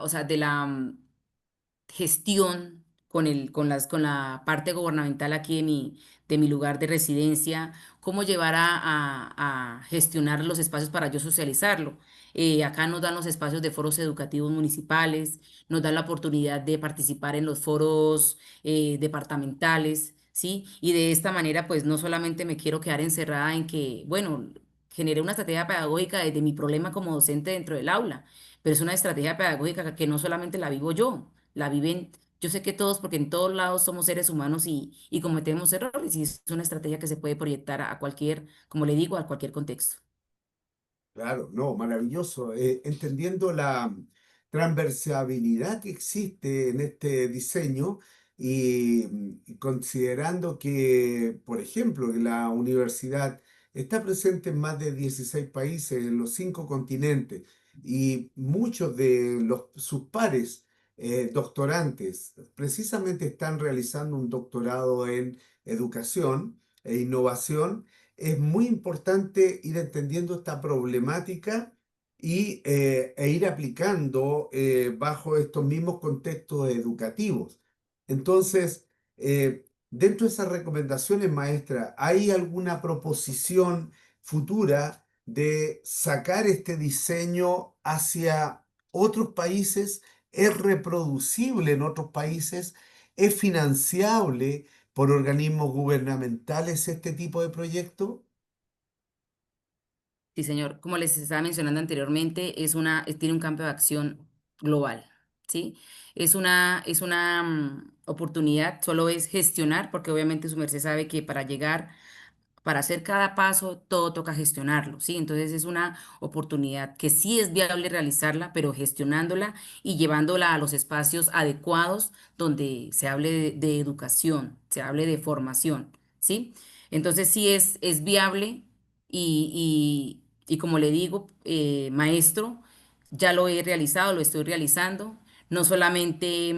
o sea, gestión con la parte gubernamental aquí de mi lugar de residencia, cómo llevar a gestionar los espacios para yo socializarlo. Acá nos dan los espacios de foros educativos municipales, nos dan la oportunidad de participar en los foros departamentales, ¿sí? Y de esta manera, pues no solamente me quiero quedar encerrada en que, bueno, generé una estrategia pedagógica desde mi problema como docente dentro del aula, pero es una estrategia pedagógica que no solamente la vivo yo, la viven, yo sé que todos, porque en todos lados somos seres humanos y cometemos errores, y es una estrategia que se puede proyectar a cualquier, como le digo, a cualquier contexto. Claro, no, maravilloso. Entendiendo la transversalidad que existe en este diseño y considerando que, por ejemplo, que la universidad está presente en más de 16 países, en los 5 continentes, y muchos de sus pares doctorantes precisamente están realizando un doctorado en educación e innovación. Es muy importante ir entendiendo esta problemática e ir aplicando bajo estos mismos contextos educativos. Entonces, dentro de esas recomendaciones, maestra, ¿hay alguna proposición futura de sacar este diseño hacia otros países? ¿Es reproducible en otros países? ¿Es financiable por organismos gubernamentales este tipo de proyecto? Sí, señor. Como les estaba mencionando anteriormente, tiene un campo de acción global, ¿sí? Es una oportunidad, solo es gestionar, porque obviamente su merced sabe que para hacer cada paso, todo toca gestionarlo, ¿sí? Entonces es una oportunidad que sí es viable realizarla, pero gestionándola y llevándola a los espacios adecuados donde se hable de educación, se hable de formación, ¿sí? Entonces sí es viable y como le digo, maestro, ya lo he realizado, lo estoy realizando. No solamente,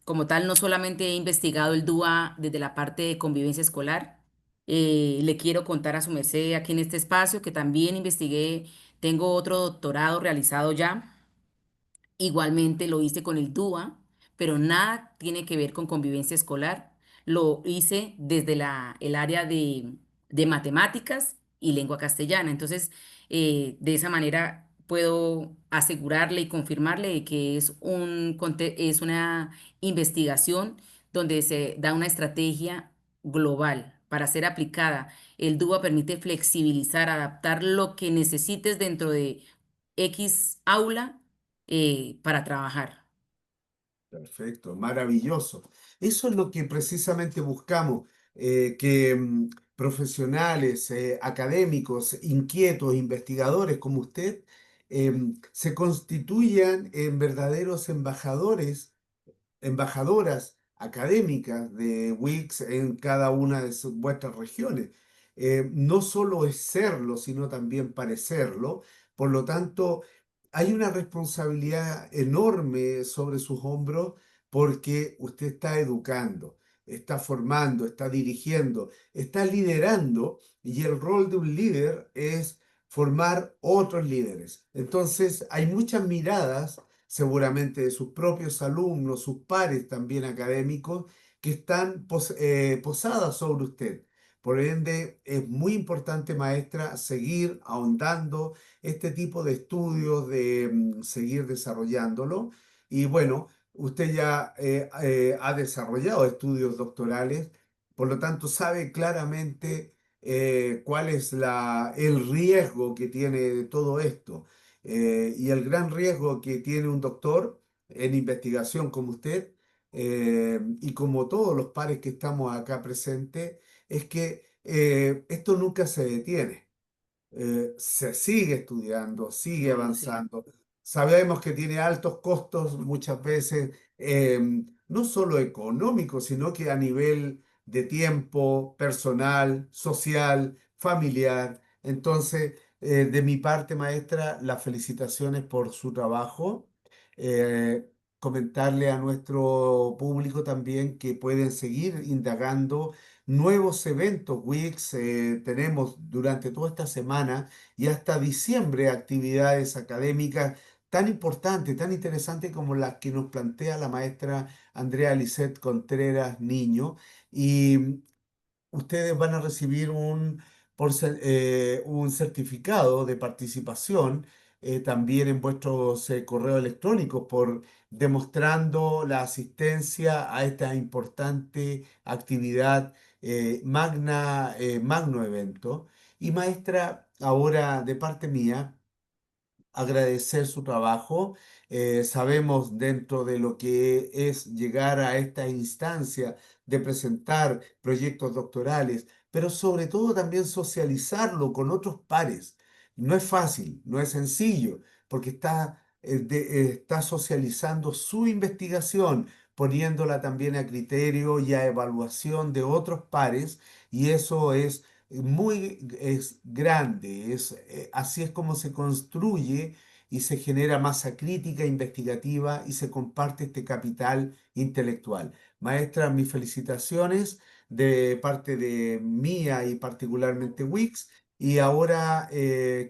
como tal, no solamente he investigado el DUA desde la parte de convivencia escolar. Le quiero contar a su merced aquí en este espacio que también investigué, tengo otro doctorado realizado ya. Igualmente lo hice con el DUA, pero nada tiene que ver con convivencia escolar. Lo hice desde el área de matemáticas y lengua castellana. Entonces, de esa manera puedo asegurarle y confirmarle de que es una investigación donde se da una estrategia global para ser aplicada. El DUA permite flexibilizar, adaptar lo que necesites dentro de X aula para trabajar. Perfecto, maravilloso. Eso es lo que precisamente buscamos, que profesionales, académicos, inquietos, investigadores como usted, se constituyan en verdaderos embajadoras académicas de WICS en cada una de vuestras regiones. No solo es serlo, sino también parecerlo. Por lo tanto, hay una responsabilidad enorme sobre sus hombros porque usted está educando, está formando, está dirigiendo, está liderando y el rol de un líder es formar otros líderes. Entonces, hay muchas miradas seguramente de sus propios alumnos, sus pares también académicos, que están posadas sobre usted. Por ende, es muy importante, maestra, seguir ahondando este tipo de estudios, de seguir desarrollándolo. Y bueno, usted ya ha desarrollado estudios doctorales, por lo tanto sabe claramente cuál es el riesgo que tiene de todo esto. Y el gran riesgo que tiene un doctor en investigación como usted y como todos los pares que estamos acá presentes, es que esto nunca se detiene, se sigue estudiando, sigue No, sí. avanzando. Sabemos que tiene altos costos muchas veces, no solo económicos, sino que a nivel de tiempo personal, social, familiar. Entonces, de mi parte, maestra, las felicitaciones por su trabajo. Eh, Comentarle a nuestro público también que pueden seguir indagando nuevos eventos WIX. Tenemos durante toda esta semana y hasta diciembre actividades académicas tan importantes, tan interesantes como las que nos plantea la maestra Andrea Lisset Contreras Niño. Y ustedes van a recibir un certificado de participación también en vuestros correos electrónicos por demostrando la asistencia a esta importante actividad, magno evento. Y maestra, ahora de parte mía, agradecer su trabajo. Sabemos dentro de lo que es llegar a esta instancia de presentar proyectos doctorales, pero sobre todo también socializarlo con otros pares. No es fácil, no es sencillo, porque está socializando su investigación, poniéndola también a criterio y a evaluación de otros pares, y eso es grande, así es como se construye y se genera masa crítica investigativa y se comparte este capital intelectual. Maestra, mis felicitaciones de parte de mía y particularmente Wix. Y ahora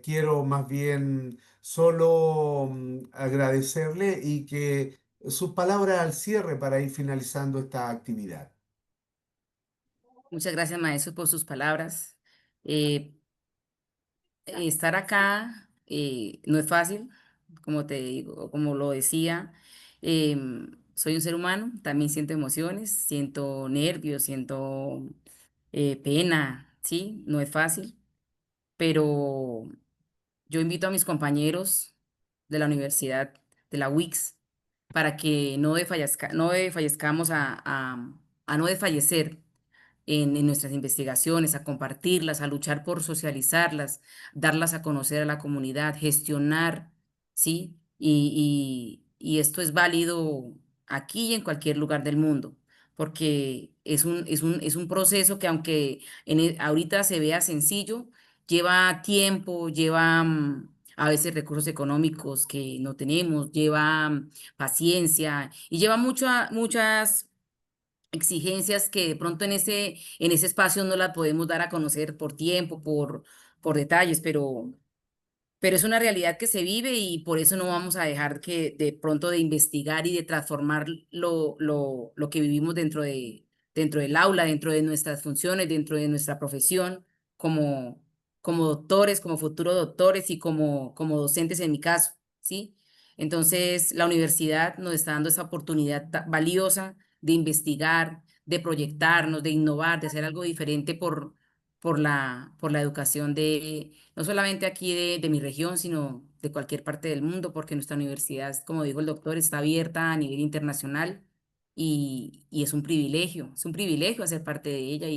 quiero más bien solo agradecerle y que sus palabras al cierre para ir finalizando esta actividad. Muchas gracias, maestro, por sus palabras. Eh, Estar acá no es fácil, como te digo, como lo decía. Soy un ser humano, también siento emociones, siento nervios, siento pena, ¿sí? No es fácil, pero yo invito a mis compañeros de la universidad, de la UICS, para que no desfallezcamos a no desfallecer en nuestras investigaciones, a compartirlas, a luchar por socializarlas, darlas a conocer a la comunidad, gestionar, ¿sí? Y esto es válido aquí y en cualquier lugar del mundo, porque es un proceso que aunque ahorita se vea sencillo, lleva tiempo, lleva a veces recursos económicos que no tenemos, lleva paciencia y lleva muchas exigencias que de pronto en ese espacio no las podemos dar a conocer por tiempo, por detalles, pero es una realidad que se vive y por eso no vamos a dejar que de pronto de investigar y de transformar lo que vivimos dentro del aula, dentro de nuestras funciones, dentro de nuestra profesión, como, como doctores, como futuros doctores y como docentes en mi caso, ¿sí? Entonces, la universidad nos está dando esa oportunidad valiosa de investigar, de proyectarnos, de innovar, de hacer algo diferente por la educación de no solamente aquí de mi región, sino de cualquier parte del mundo, porque nuestra universidad, como dijo el doctor, está abierta a nivel internacional y es un privilegio hacer parte de ella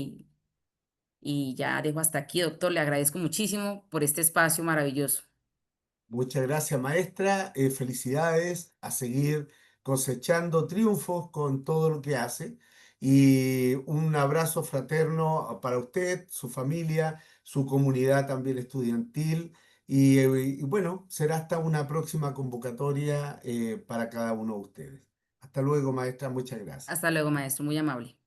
y ya dejo hasta aquí, doctor, le agradezco muchísimo por este espacio maravilloso. Muchas gracias, maestra. Felicidades a seguir cosechando triunfos con todo lo que hace. Y un abrazo fraterno para usted, su familia, su comunidad también estudiantil. Y bueno, será hasta una próxima convocatoria para cada uno de ustedes. Hasta luego, maestra. Muchas gracias. Hasta luego, maestro, muy amable.